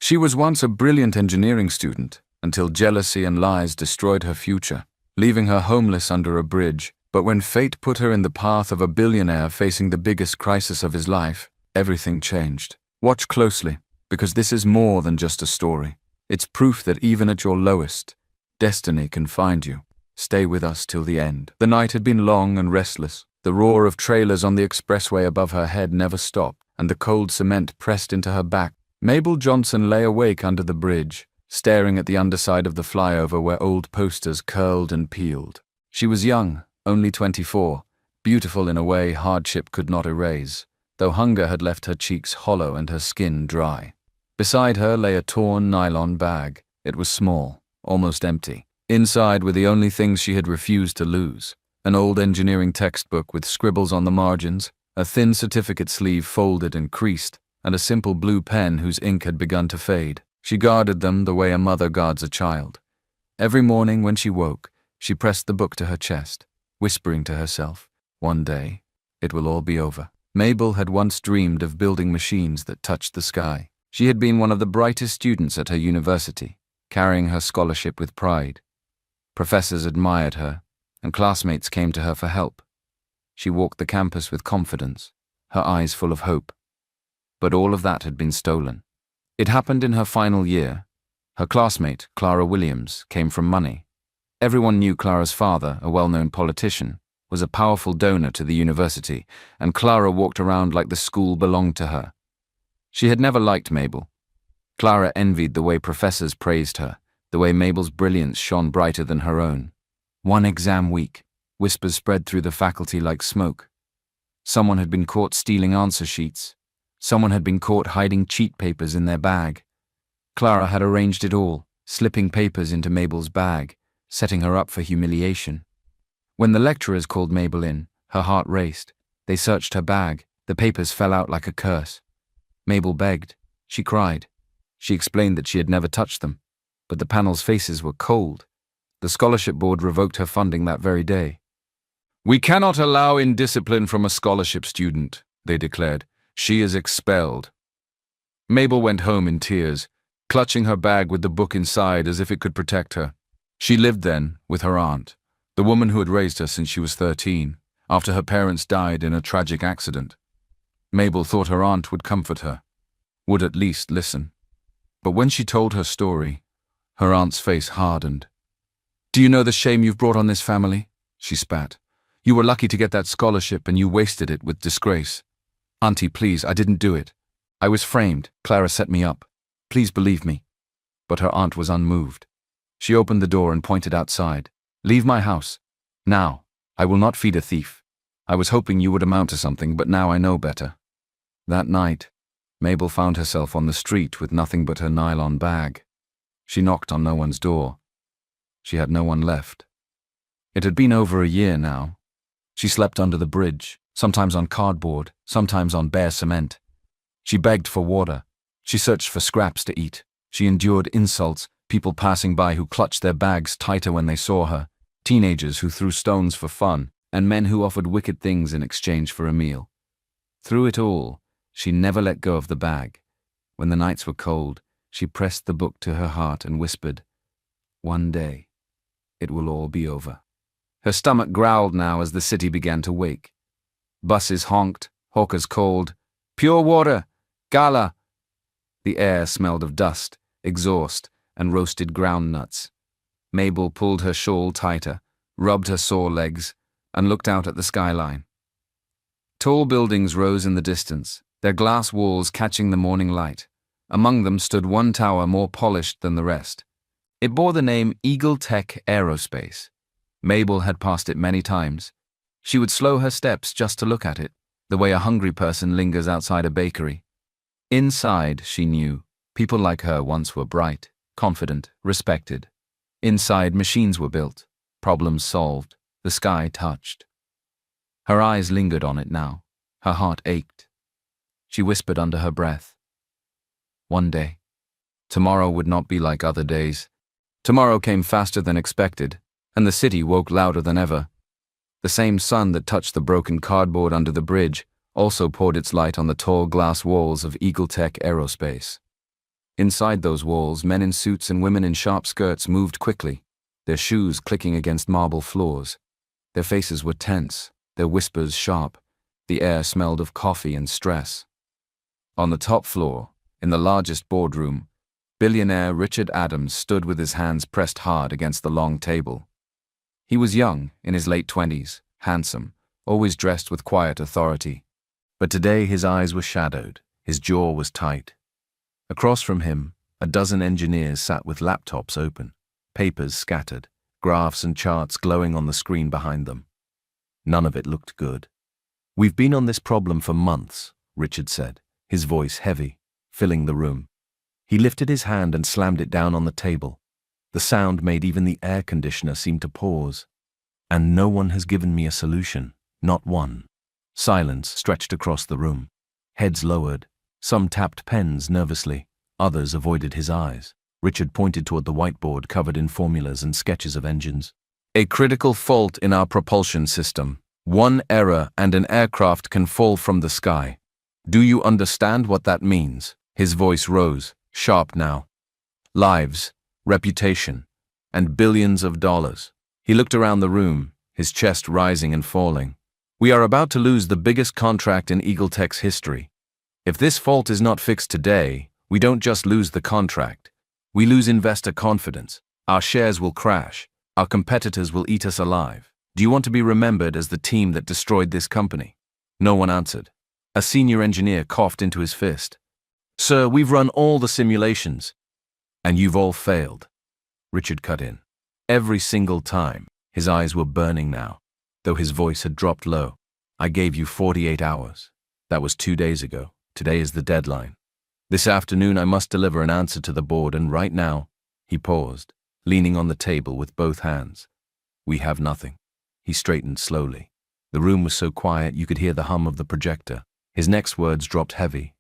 She was once a brilliant engineering student, until jealousy and lies destroyed her future, leaving her homeless under a bridge. But when fate put her in the path of a billionaire facing the biggest crisis of his life, everything changed. Watch closely, because this is more than just a story. It's proof that even at your lowest, destiny can find you. Stay with us till the end. The night had been long and restless. The roar of trailers on the expressway above her head never stopped, and the cold cement pressed into her back. Mabel Johnson lay awake under the bridge, staring at the underside of the flyover where old posters curled and peeled. She was young, only 24, beautiful in a way hardship could not erase, though hunger had left her cheeks hollow and her skin dry. Beside her lay a torn nylon bag. It was small, almost empty. Inside were the only things she had refused to lose: an old engineering textbook with scribbles on the margins, a thin certificate sleeve folded and creased, and a simple blue pen whose ink had begun to fade. She guarded them the way a mother guards a child. Every morning when she woke, she pressed the book to her chest, whispering to herself, "One day, it will all be over." Mabel had once dreamed of building machines that touched the sky. She had been one of the brightest students at her university, carrying her scholarship with pride. Professors admired her, and classmates came to her for help. She walked the campus with confidence, her eyes full of hope. But all of that had been stolen. It happened in her final year. Her classmate, Clara Williams, came from money. Everyone knew Clara's father, a well-known politician, was a powerful donor to the university, and Clara walked around like the school belonged to her. She had never liked Mabel. Clara envied the way professors praised her, the way Mabel's brilliance shone brighter than her own. One exam week, whispers spread through the faculty like smoke. Someone had been caught stealing answer sheets. Someone had been caught hiding cheat papers in their bag. Clara had arranged it all, slipping papers into Mabel's bag, setting her up for humiliation. When the lecturers called Mabel in, her heart raced. They searched her bag. The papers fell out like a curse. Mabel begged. She cried. She explained that she had never touched them, but the panel's faces were cold. The scholarship board revoked her funding that very day. "We cannot allow indiscipline from a scholarship student," they declared. "She is expelled." Mabel went home in tears, clutching her bag with the book inside as if it could protect her. She lived then with her aunt, the woman who had raised her since she was 13, after her parents died in a tragic accident. Mabel thought her aunt would comfort her, would at least listen. But when she told her story, her aunt's face hardened. "Do you know the shame you've brought on this family?" she spat. "You were lucky to get that scholarship and you wasted it with disgrace." "Auntie, please, I didn't do it. I was framed. Clara set me up. Please believe me." But her aunt was unmoved. She opened the door and pointed outside. "Leave my house. Now. I will not feed a thief. I was hoping you would amount to something, but now I know better." That night, Mabel found herself on the street with nothing but her nylon bag. She knocked on no one's door. She had no one left. It had been over a year now. She slept under the bridge, sometimes on cardboard, sometimes on bare cement. She begged for water. She searched for scraps to eat. She endured insults, people passing by who clutched their bags tighter when they saw her, teenagers who threw stones for fun, and men who offered wicked things in exchange for a meal. Through it all, she never let go of the bag. When the nights were cold, she pressed the book to her heart and whispered, "One day, it will all be over." Her stomach growled now as the city began to wake. Buses honked, hawkers called, "Pure water! Gala!" The air smelled of dust, exhaust, and roasted ground nuts. Mabel pulled her shawl tighter, rubbed her sore legs, and looked out at the skyline. Tall buildings rose in the distance, their glass walls catching the morning light. Among them stood one tower more polished than the rest. It bore the name Eagle Tech Aerospace. Mabel had passed it many times. She would slow her steps just to look at it, the way a hungry person lingers outside a bakery. Inside, she knew, people like her once were bright, confident, respected. Inside, machines were built, problems solved, the sky touched. Her eyes lingered on it now. Her heart ached. She whispered under her breath, "One day." Tomorrow would not be like other days. Tomorrow came faster than expected, and the city woke louder than ever. The same sun that touched the broken cardboard under the bridge also poured its light on the tall glass walls of Eagle Tech Aerospace. Inside those walls, men in suits and women in sharp skirts moved quickly, their shoes clicking against marble floors. Their faces were tense, their whispers sharp. The air smelled of coffee and stress. On the top floor, in the largest boardroom, billionaire Richard Adams stood with his hands pressed hard against the long table. He was young, in his late 20s, handsome, always dressed with quiet authority. But today his eyes were shadowed, his jaw was tight. Across from him, a dozen engineers sat with laptops open, papers scattered, graphs and charts glowing on the screen behind them. None of it looked good. "We've been on this problem for months," Richard said, his voice heavy, filling the room. He lifted his hand and slammed it down on the table. The sound made even the air conditioner seem to pause. "And no one has given me a solution, not one." Silence stretched across the room. Heads lowered. Some tapped pens nervously. Others avoided his eyes. Richard pointed toward the whiteboard covered in formulas and sketches of engines. "A critical fault in our propulsion system. One error and an aircraft can fall from the sky. Do you understand what that means?" His voice rose, sharp now. "Lives, reputation, and billions of dollars." He looked around the room, his chest rising and falling. "We are about to lose the biggest contract in EagleTech's history. If this fault is not fixed today, we don't just lose the contract. We lose investor confidence. Our shares will crash. Our competitors will eat us alive. Do you want to be remembered as the team that destroyed this company?" No one answered. A senior engineer coughed into his fist. "Sir, we've run all the simulations." "And you've all failed." Richard cut in. "Every single time." His eyes were burning now, though his voice had dropped low. "I gave you 48 hours. That was 2 days ago. Today is the deadline. This afternoon I must deliver an answer to the board, and right now," he paused, leaning on the table with both hands, "we have nothing." He straightened slowly. The room was so quiet you could hear the hum of the projector. His next words dropped heavy.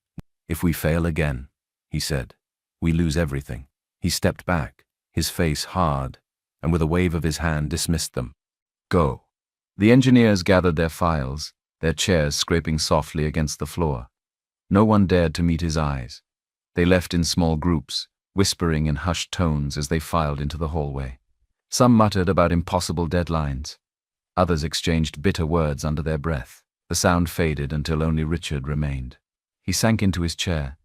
"If we fail again," he said, "we lose everything." He stepped back, his face hard, and with a wave of his hand dismissed them. "Go." The engineers gathered their files, their chairs scraping softly against the floor. No one dared to meet his eyes. They left in small groups, whispering in hushed tones as they filed into the hallway. Some muttered about impossible deadlines. Others exchanged bitter words under their breath. The sound faded until only Richard remained. He sank into his chair,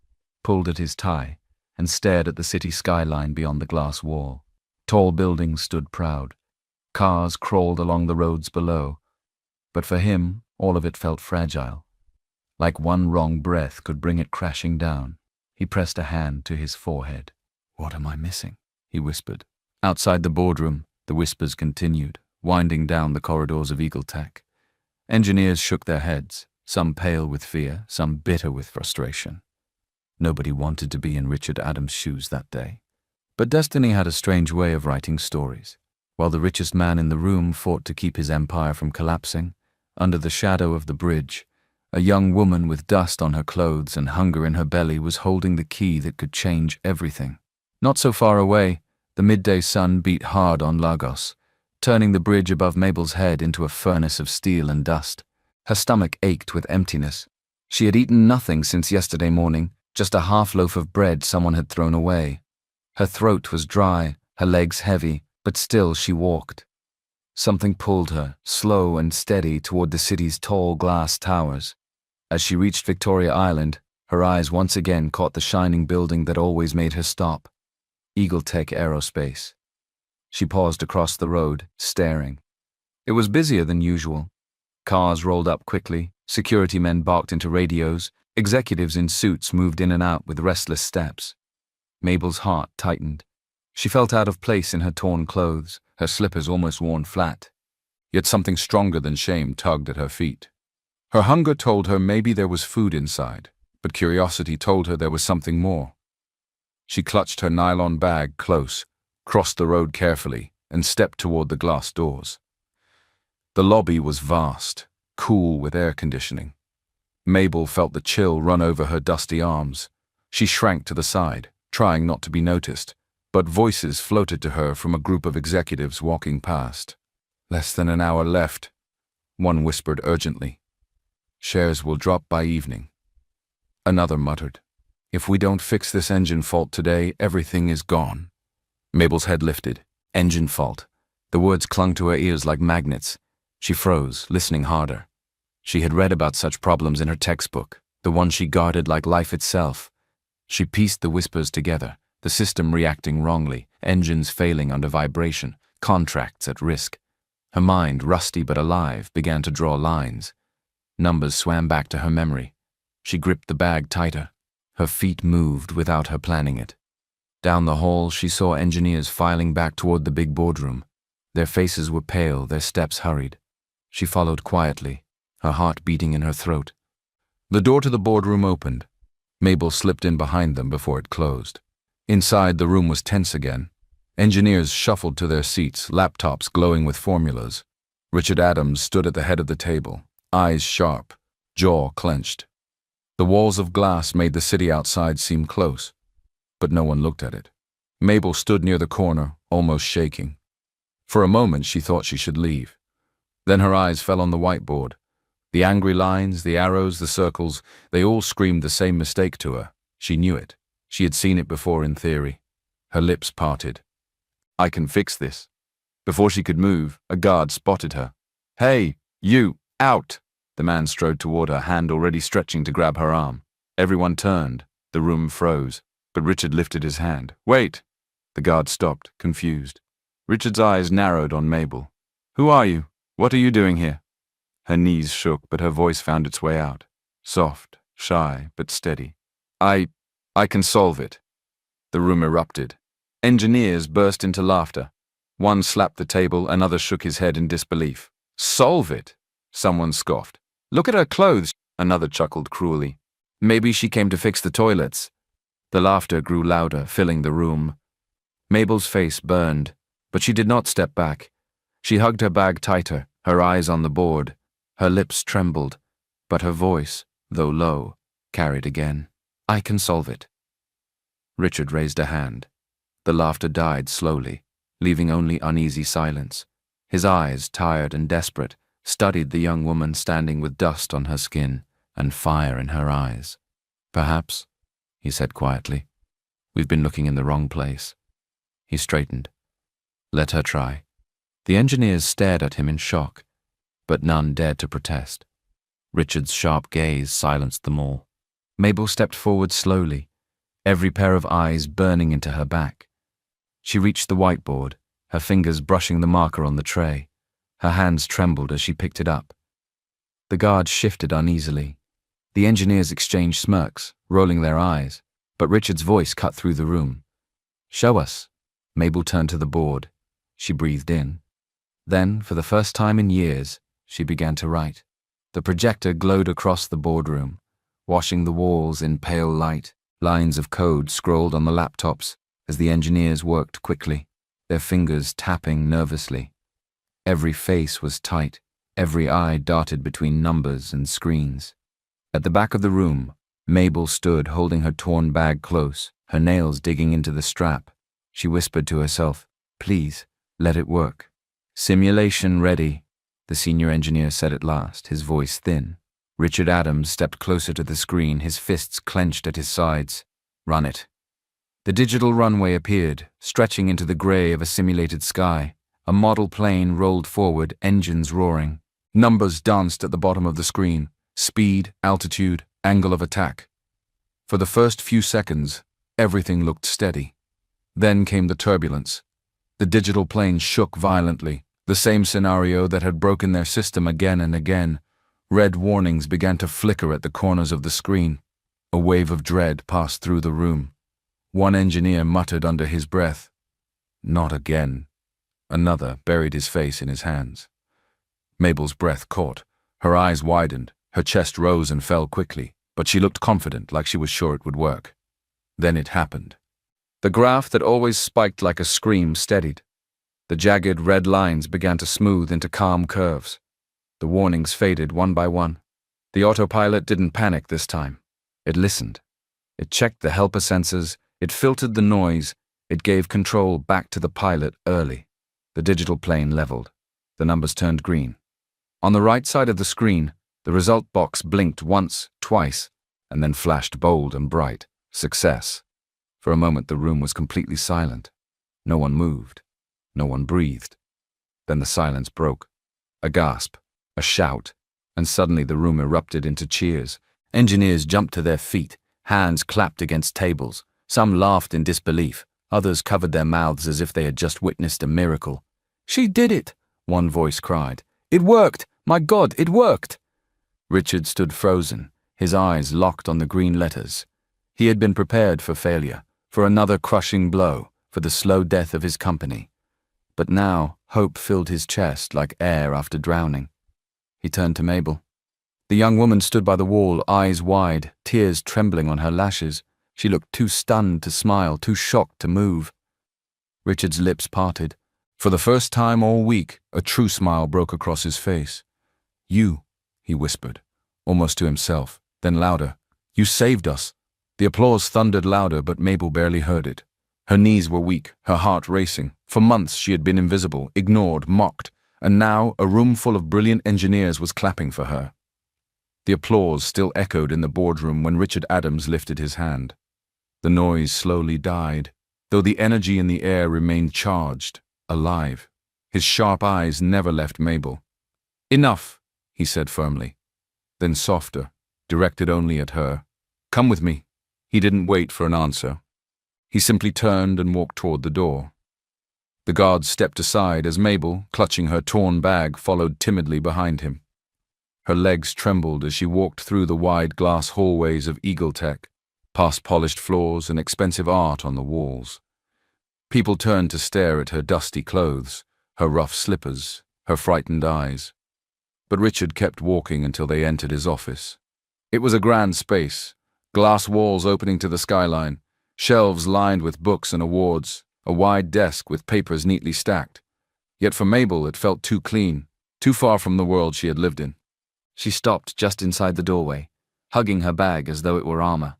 pulled at his tie, and stared at the city skyline beyond the glass wall. Tall buildings stood proud. Cars crawled along the roads below. But for him, all of it felt fragile. Like one wrong breath could bring it crashing down. He pressed a hand to his forehead. "What am I missing?" he whispered. Outside the boardroom, the whispers continued, winding down the corridors of EagleTech. Engineers shook their heads, some pale with fear, some bitter with frustration. Nobody wanted to be in Richard Adams' shoes that day. But destiny had a strange way of writing stories. While the richest man in the room fought to keep his empire from collapsing, under the shadow of the bridge, a young woman with dust on her clothes and hunger in her belly was holding the key that could change everything. Not so far away, the midday sun beat hard on Lagos, turning the bridge above Mabel's head into a furnace of steel and dust. Her stomach ached with emptiness. She had eaten nothing since yesterday morning, just a half loaf of bread someone had thrown away. Her throat was dry, her legs heavy, but still she walked. Something pulled her, slow and steady, toward the city's tall glass towers. As she reached Victoria Island, her eyes once again caught the shining building that always made her stop. EagleTech Aerospace. She paused across the road, staring. It was busier than usual. Cars rolled up quickly, security men barked into radios, executives in suits moved in and out with restless steps. Mabel's heart tightened. She felt out of place in her torn clothes, her slippers almost worn flat. Yet something stronger than shame tugged at her feet. Her hunger told her maybe there was food inside, but curiosity told her there was something more. She clutched her nylon bag close, crossed the road carefully, and stepped toward the glass doors. The lobby was vast, cool with air conditioning. Mabel felt the chill run over her dusty arms. She shrank to the side, trying not to be noticed, but voices floated to her from a group of executives walking past. "Less than an hour left," one whispered urgently. "Shares will drop by evening." Another muttered, If we don't fix this engine fault today, everything is gone. Mabel's head lifted. Engine fault. The words clung to her ears like magnets. She froze, listening harder. She had read about such problems in her textbook, the one she guarded like life itself. She pieced the whispers together, the system reacting wrongly, engines failing under vibration, contracts at risk. Her mind, rusty but alive, began to draw lines. Numbers swam back to her memory. She gripped the bag tighter. Her feet moved without her planning it. Down the hall, she saw engineers filing back toward the big boardroom. Their faces were pale, their steps hurried. She followed quietly, her heart beating in her throat. The door to the boardroom opened. Mabel slipped in behind them before it closed. Inside, the room was tense again. Engineers shuffled to their seats, laptops glowing with formulas. Richard Adams stood at the head of the table, eyes sharp, jaw clenched. The walls of glass made the city outside seem close, but no one looked at it. Mabel stood near the corner, almost shaking. For a moment, she thought she should leave. Then her eyes fell on the whiteboard. The angry lines, the arrows, the circles, they all screamed the same mistake to her. She knew it. She had seen it before in theory. Her lips parted. "I can fix this." Before she could move, a guard spotted her. "Hey, you, out!" The man strode toward her, hand already stretching to grab her arm. Everyone turned. The room froze. But Richard lifted his hand. "Wait!" The guard stopped, confused. Richard's eyes narrowed on Mabel. "Who are you? What are you doing here?" Her knees shook, but her voice found its way out. Soft, shy, but steady. I can solve it." The room erupted. Engineers burst into laughter. One slapped the table, another shook his head in disbelief. "Solve it?" Someone scoffed. "Look at her clothes." Another chuckled cruelly. "Maybe she came to fix the toilets." The laughter grew louder, filling the room. Mabel's face burned, but she did not step back. She hugged her bag tighter, her eyes on the board. Her lips trembled, but her voice, though low, carried again. "I can solve it." Richard raised a hand. The laughter died slowly, leaving only uneasy silence. His eyes, tired and desperate, studied the young woman standing with dust on her skin and fire in her eyes. "Perhaps," he said quietly, "we've been looking in the wrong place." He straightened. "Let her try." The engineers stared at him in shock, but none dared to protest. Richard's sharp gaze silenced them all. Mabel stepped forward slowly, every pair of eyes burning into her back. She reached the whiteboard, her fingers brushing the marker on the tray. Her hands trembled as she picked it up. The guards shifted uneasily. The engineers exchanged smirks, rolling their eyes, but Richard's voice cut through the room. "Show us." Mabel turned to the board. She breathed in. Then, for the first time in years, she began to write. The projector glowed across the boardroom, washing the walls in pale light. Lines of code scrolled on the laptops as the engineers worked quickly, their fingers tapping nervously. Every face was tight, every eye darted between numbers and screens. At the back of the room, Mabel stood holding her torn bag close, her nails digging into the strap. She whispered to herself, "Please, let it work." "Simulation ready," the senior engineer said at last, his voice thin. Richard Adams stepped closer to the screen, his fists clenched at his sides. "Run it." The digital runway appeared, stretching into the gray of a simulated sky. A model plane rolled forward, engines roaring. Numbers danced at the bottom of the screen: speed, altitude, angle of attack. For the first few seconds, everything looked steady. Then came the turbulence. The digital plane shook violently, the same scenario that had broken their system again and again. Red warnings began to flicker at the corners of the screen. A wave of dread passed through the room. One engineer muttered under his breath, "Not again." Another buried his face in his hands. Mabel's breath caught. Her eyes widened. Her chest rose and fell quickly, but she looked confident, like she was sure it would work. Then it happened. The graph that always spiked like a scream steadied. The jagged red lines began to smooth into calm curves. The warnings faded one by one. The autopilot didn't panic this time. It listened. It checked the helper sensors. It filtered the noise. It gave control back to the pilot early. The digital plane leveled. The numbers turned green. On the right side of the screen, the result box blinked once, twice, and then flashed bold and bright. Success. For a moment the room was completely silent. No one moved. No one breathed. Then the silence broke. A gasp, a shout, and suddenly the room erupted into cheers. Engineers jumped to their feet, hands clapped against tables. Some laughed in disbelief, others covered their mouths as if they had just witnessed a miracle. "She did it!" one voice cried. "It worked! My God, it worked!" Richard stood frozen, his eyes locked on the green letters. He had been prepared for failure, for another crushing blow, for the slow death of his company. But now hope filled his chest like air after drowning. He turned to Mabel. The young woman stood by the wall, eyes wide, tears trembling on her lashes. She looked too stunned to smile, too shocked to move. Richard's lips parted. For the first time all week, a true smile broke across his face. "You," he whispered, almost to himself, then louder. "You saved us." The applause thundered louder, but Mabel barely heard it. Her knees were weak, her heart racing. For months she had been invisible, ignored, mocked, and now a room full of brilliant engineers was clapping for her. The applause still echoed in the boardroom when Richard Adams lifted his hand. The noise slowly died, though the energy in the air remained charged, alive. His sharp eyes never left Mabel. "Enough," he said firmly. Then softer, directed only at her. "Come with me." He didn't wait for an answer. He simply turned and walked toward the door. The guards stepped aside as Mabel, clutching her torn bag, followed timidly behind him. Her legs trembled as she walked through the wide glass hallways of Eagle Tech, past polished floors and expensive art on the walls. People turned to stare at her dusty clothes, her rough slippers, her frightened eyes. But Richard kept walking until they entered his office. It was a grand space, glass walls opening to the skyline, shelves lined with books and awards, a wide desk with papers neatly stacked. Yet for Mabel it felt too clean, too far from the world she had lived in. She stopped just inside the doorway, hugging her bag as though it were armor.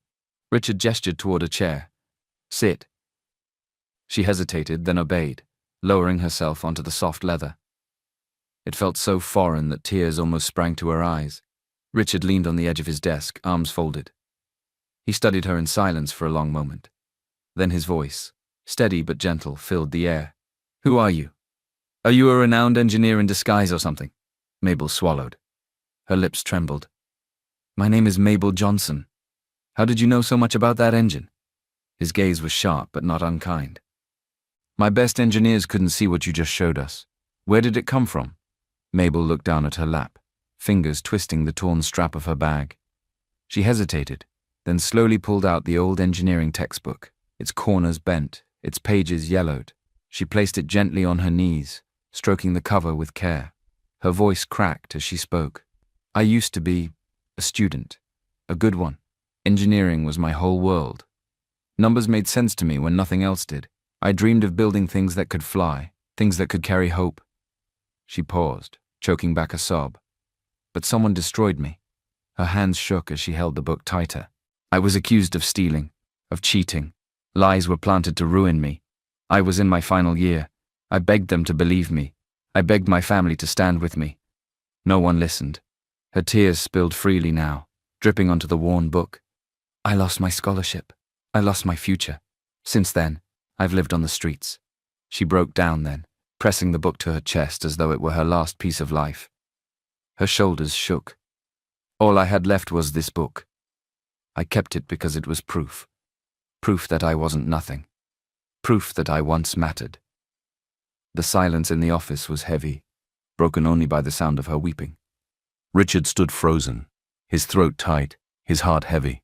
Richard gestured toward a chair. "Sit." She hesitated, then obeyed, lowering herself onto the soft leather. It felt so foreign that tears almost sprang to her eyes. Richard leaned on the edge of his desk, arms folded. He studied her in silence for a long moment. Then his voice, steady but gentle, filled the air. "Who are you? Are you a renowned engineer in disguise or something?" Mabel swallowed. Her lips trembled. "My name is Mabel Johnson. How did you know so much about that engine?" His gaze was sharp but not unkind. "My best engineers couldn't see what you just showed us. Where did it come from?" Mabel looked down at her lap, fingers twisting the torn strap of her bag. She hesitated, then slowly pulled out the old engineering textbook, its corners bent, its pages yellowed. She placed it gently on her knees, stroking the cover with care. Her voice cracked as she spoke. "I used to be a student, a good one. Engineering was my whole world. Numbers made sense to me when nothing else did. I dreamed of building things that could fly, things that could carry hope." She paused, choking back a sob. "But someone destroyed me." Her hands shook as she held the book tighter. "I was accused of stealing, of cheating. Lies were planted to ruin me. I was in my final year. I begged them to believe me. I begged my family to stand with me. No one listened." Her tears spilled freely now, dripping onto the worn book. "I lost my scholarship. I lost my future. Since then, I've lived on the streets." She broke down then, pressing the book to her chest as though it were her last piece of life. Her shoulders shook. "All I had left was this book. I kept it because it was proof. Proof that I wasn't nothing. Proof that I once mattered." The silence in the office was heavy, broken only by the sound of her weeping. Richard stood frozen, his throat tight, his heart heavy.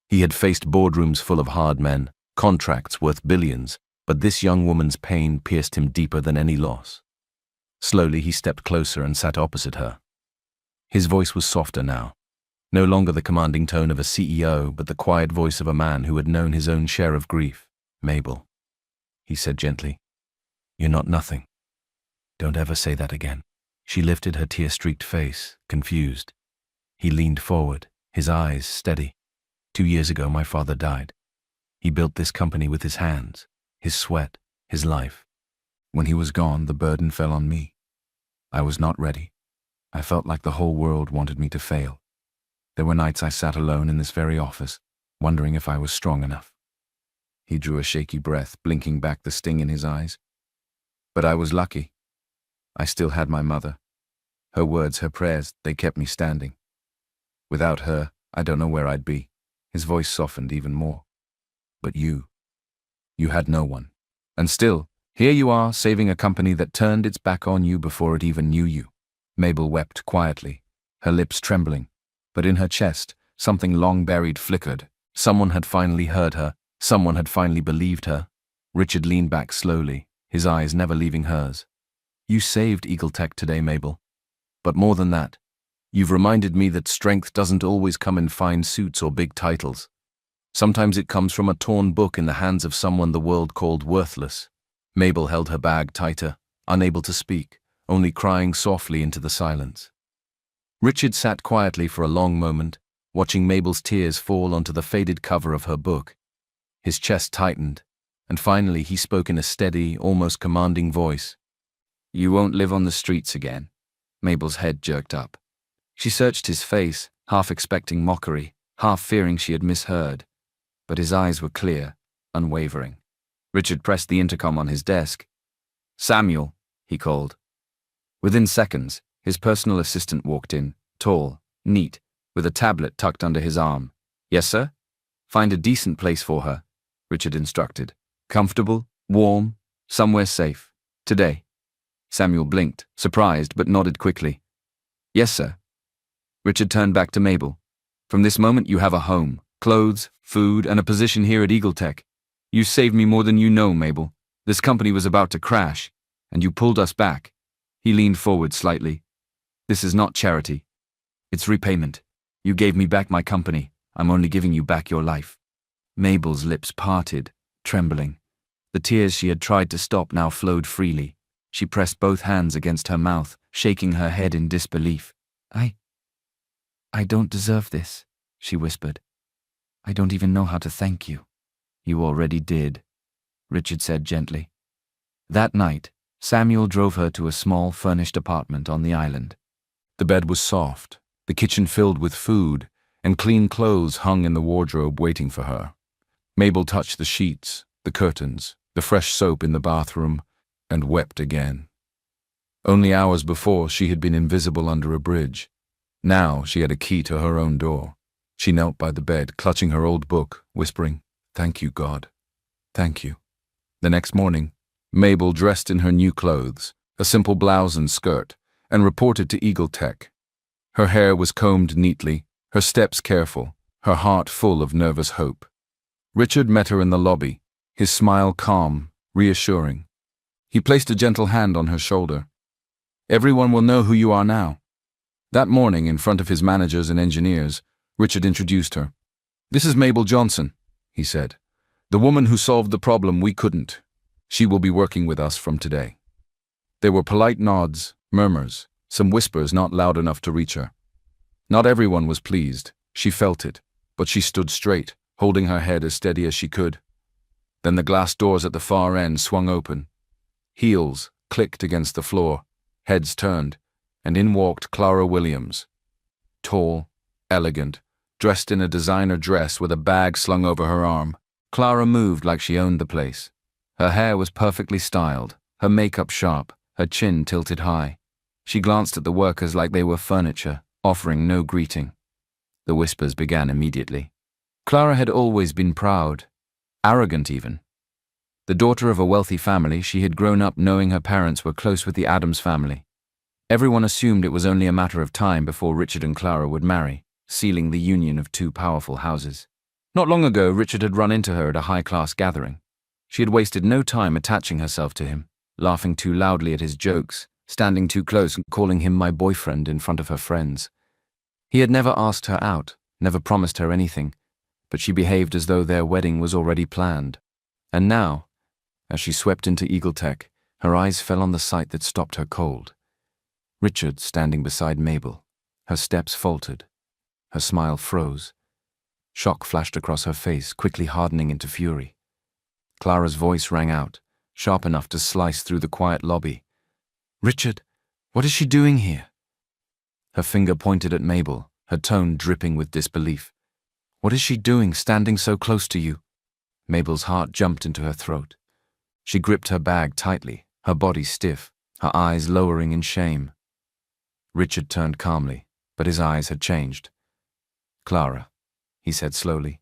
He had faced boardrooms full of hard men, contracts worth billions, but this young woman's pain pierced him deeper than any loss. Slowly he stepped closer and sat opposite her. His voice was softer now, no longer the commanding tone of a CEO, but the quiet voice of a man who had known his own share of grief. "Mabel," he said gently, "you're not nothing. Don't ever say that again." She lifted her tear-streaked face, confused. He leaned forward, his eyes steady. 2 years ago, my father died. He built this company with his hands, his sweat, his life. When he was gone, the burden fell on me. I was not ready. I felt like the whole world wanted me to fail. There were nights I sat alone in this very office, wondering if I was strong enough. He drew a shaky breath, blinking back the sting in his eyes. But I was lucky. I still had my mother. Her words, her prayers, they kept me standing. Without her, I don't know where I'd be. His voice softened even more. But you had no one. And still, here you are, saving a company that turned its back on you before it even knew you. Mabel wept quietly, her lips trembling. But in her chest, something long buried flickered. Someone had finally heard her. Someone had finally believed her. Richard leaned back slowly, his eyes never leaving hers. You saved EagleTech today, Mabel. But more than that, you've reminded me that strength doesn't always come in fine suits or big titles. Sometimes it comes from a torn book in the hands of someone the world called worthless. Mabel held her bag tighter, unable to speak, only crying softly into the silence. Richard sat quietly for a long moment, watching Mabel's tears fall onto the faded cover of her book. His chest tightened, and finally he spoke in a steady, almost commanding voice. You won't live on the streets again. Mabel's head jerked up. She searched his face, half expecting mockery, half fearing she had misheard. But his eyes were clear, unwavering. Richard pressed the intercom on his desk. Samuel, he called. Within seconds, his personal assistant walked in, tall, neat, with a tablet tucked under his arm. Yes, sir? Find a decent place for her, Richard instructed. Comfortable, warm, somewhere safe. Today. Samuel blinked, surprised, but nodded quickly. Yes, sir. Richard turned back to Mabel. From this moment you have a home, clothes, food, and a position here at EagleTech. You saved me more than you know, Mabel. This company was about to crash, and you pulled us back. He leaned forward slightly. This is not charity. It's repayment. You gave me back my company. I'm only giving you back your life. Mabel's lips parted, trembling. The tears she had tried to stop now flowed freely. She pressed both hands against her mouth, shaking her head in disbelief. I don't deserve this, she whispered. I don't even know how to thank you. You already did, Richard said gently. That night, Samuel drove her to a small furnished apartment on the island. The bed was soft, the kitchen filled with food, and clean clothes hung in the wardrobe waiting for her. Mabel touched the sheets, the curtains, the fresh soap in the bathroom, and wept again. Only hours before, she had been invisible under a bridge. Now she had a key to her own door. She knelt by the bed, clutching her old book, whispering, Thank you, God. Thank you. The next morning, Mabel dressed in her new clothes, a simple blouse and skirt, and reported to EagleTech. Her hair was combed neatly, her steps careful, her heart full of nervous hope. Richard met her in the lobby, his smile calm, reassuring. He placed a gentle hand on her shoulder. Everyone will know who you are now. That morning, in front of his managers and engineers, Richard introduced her. This is Mabel Johnson, he said. The woman who solved the problem we couldn't. She will be working with us from today. There were polite nods, murmurs, some whispers not loud enough to reach her. Not everyone was pleased. She felt it, but she stood straight, holding her head as steady as she could. Then the glass doors at the far end swung open. Heels clicked against the floor, heads turned, and in walked Clara Williams. Tall, elegant, dressed in a designer dress with a bag slung over her arm. Clara moved like she owned the place. Her hair was perfectly styled, her makeup sharp, her chin tilted high. She glanced at the workers like they were furniture, offering no greeting. The whispers began immediately. Clara had always been proud, arrogant even. The daughter of a wealthy family, she had grown up knowing her parents were close with the Addams family. Everyone assumed it was only a matter of time before Richard and Clara would marry, sealing the union of two powerful houses. Not long ago, Richard had run into her at a high-class gathering. She had wasted no time attaching herself to him, laughing too loudly at his jokes, standing too close and calling him my boyfriend in front of her friends. He had never asked her out, never promised her anything, but she behaved as though their wedding was already planned. And now, as she swept into EagleTech, her eyes fell on the sight that stopped her cold. Richard standing beside Mabel. Her steps faltered. Her smile froze. Shock flashed across her face, quickly hardening into fury. Clara's voice rang out, sharp enough to slice through the quiet lobby. Richard, what is she doing here? Her finger pointed at Mabel, her tone dripping with disbelief. What is she doing standing so close to you? Mabel's heart jumped into her throat. She gripped her bag tightly, her body stiff, her eyes lowering in shame. Richard turned calmly, but his eyes had changed. Clara, he said slowly,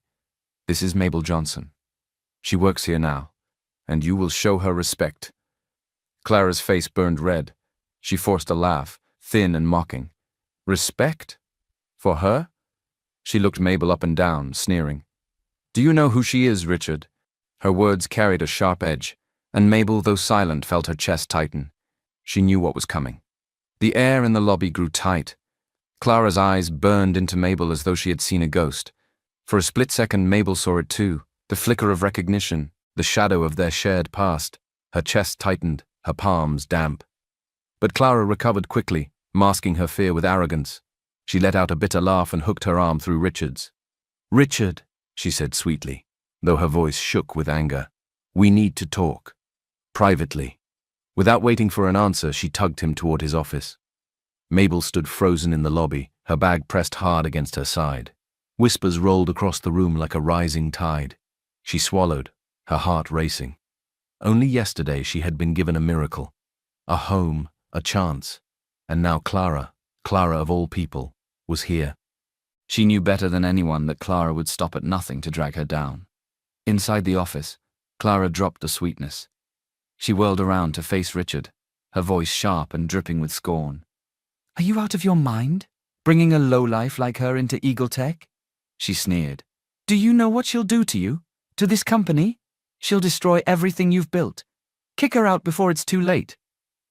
this is Mabel Johnson. She works here now, and you will show her respect. Clara's face burned red. She forced a laugh, thin and mocking. Respect? For her? She looked Mabel up and down, sneering. Do you know who she is, Richard? Her words carried a sharp edge, and Mabel, though silent, felt her chest tighten. She knew what was coming. The air in the lobby grew tight. Clara's eyes burned into Mabel as though she had seen a ghost. For a split second, Mabel saw it too, the flicker of recognition, the shadow of their shared past. Her chest tightened, her palms damp. But Clara recovered quickly, masking her fear with arrogance. She let out a bitter laugh and hooked her arm through Richard's. Richard, she said sweetly, though her voice shook with anger, we need to talk. Privately. Without waiting for an answer, she tugged him toward his office. Mabel stood frozen in the lobby, her bag pressed hard against her side. Whispers rolled across the room like a rising tide. She swallowed, her heart racing. Only yesterday she had been given a miracle, a home, a chance, and now Clara of all people, was here. She knew better than anyone that Clara would stop at nothing to drag her down. Inside the office, Clara dropped the sweetness. She whirled around to face Richard, her voice sharp and dripping with scorn. Are you out of your mind, bringing a lowlife like her into Eagle Tech? She sneered. Do you know what she'll do to you? To this company? She'll destroy everything you've built. Kick her out before it's too late.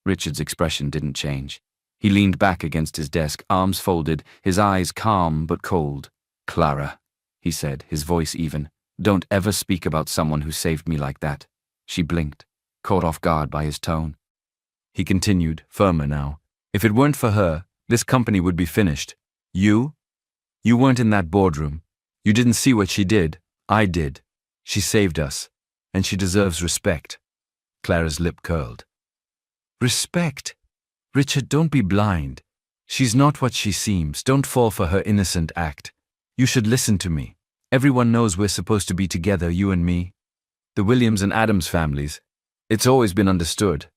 Richard's expression didn't change. He leaned back against his desk, arms folded, his eyes calm but cold. Clara, he said, his voice even, don't ever speak about someone who saved me like that. She blinked, caught off guard by his tone. He continued, firmer now. If it weren't for her, this company would be finished. You weren't in that boardroom. You didn't see what she did. I did. She saved us, and she deserves respect. Clara's lip curled. Respect? Richard, don't be blind. She's not what she seems. Don't fall for her innocent act. You should listen to me. Everyone knows we're supposed to be together, you and me. The Williams and Adams families. It's always been understood.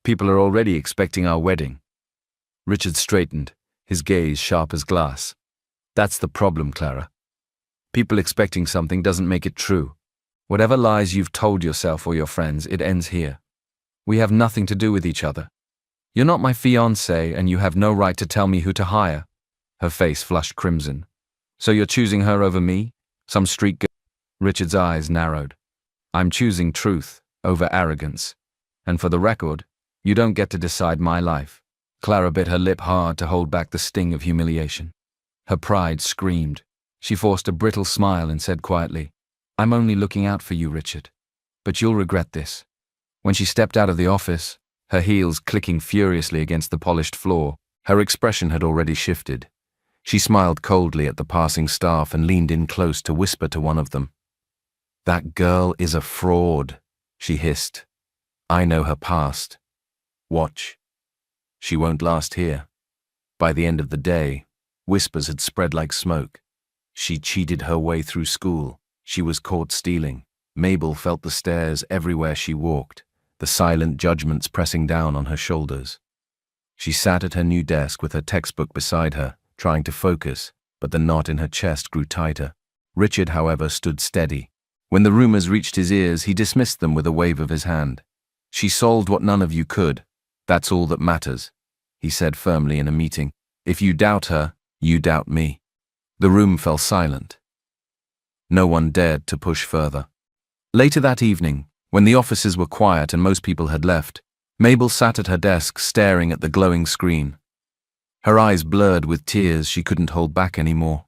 People are already expecting our wedding. Richard straightened, his gaze sharp as glass. That's the problem, Clara. People expecting something doesn't make it true. Whatever lies you've told yourself or your friends, it ends here. We have nothing to do with each other. You're not my fiancé, and you have no right to tell me who to hire. Her face flushed crimson. So you're choosing her over me? Some street girl? Richard's eyes narrowed. I'm choosing truth over arrogance. And for the record, you don't get to decide my life. Clara bit her lip hard to hold back the sting of humiliation. Her pride screamed. She forced a brittle smile and said quietly, I'm only looking out for you, Richard. But you'll regret this. When she stepped out of the office, her heels clicking furiously against the polished floor, her expression had already shifted. She smiled coldly at the passing staff and leaned in close to whisper to one of them. That girl is a fraud, she hissed. I know her past. Watch. She won't last here. By the end of the day, whispers had spread like smoke. She cheated her way through school. She was caught stealing. Mabel felt the stares everywhere she walked, the silent judgments pressing down on her shoulders. She sat at her new desk with her textbook beside her, trying to focus, but the knot in her chest grew tighter. Richard, however, stood steady. When the rumors reached his ears, he dismissed them with a wave of his hand. She solved what none of you could. That's all that matters, he said firmly in a meeting. If you doubt her, you doubt me. The room fell silent. No one dared to push further. Later that evening, when the offices were quiet and most people had left, Mabel sat at her desk staring at the glowing screen. Her eyes blurred with tears she couldn't hold back anymore.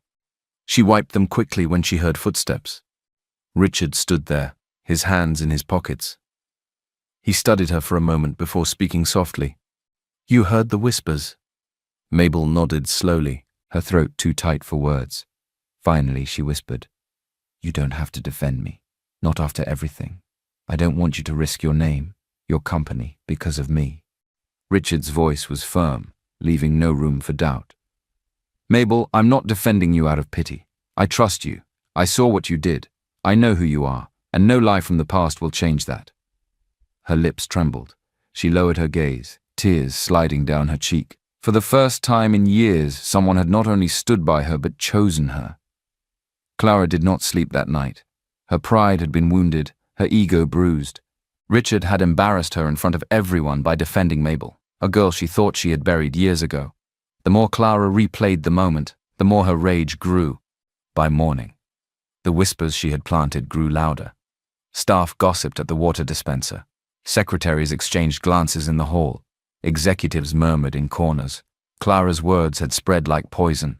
She wiped them quickly when she heard footsteps. Richard stood there, his hands in his pockets. He studied her for a moment before speaking softly. You heard the whispers? Mabel nodded slowly, her throat too tight for words. Finally, she whispered, You don't have to defend me, not after everything. I don't want you to risk your name, your company, because of me. Richard's voice was firm, leaving no room for doubt. Mabel, I'm not defending you out of pity. I trust you. I saw what you did. I know who you are, and no lie from the past will change that. Her lips trembled. She lowered her gaze, tears sliding down her cheek. For the first time in years, someone had not only stood by her but chosen her. Clara did not sleep that night. Her pride had been wounded, her ego bruised. Richard had embarrassed her in front of everyone by defending Mabel, a girl she thought she had buried years ago. The more Clara replayed the moment, the more her rage grew. By morning, the whispers she had planted grew louder. Staff gossiped at the water dispenser. Secretaries exchanged glances in the hall. Executives murmured in corners. Clara's words had spread like poison.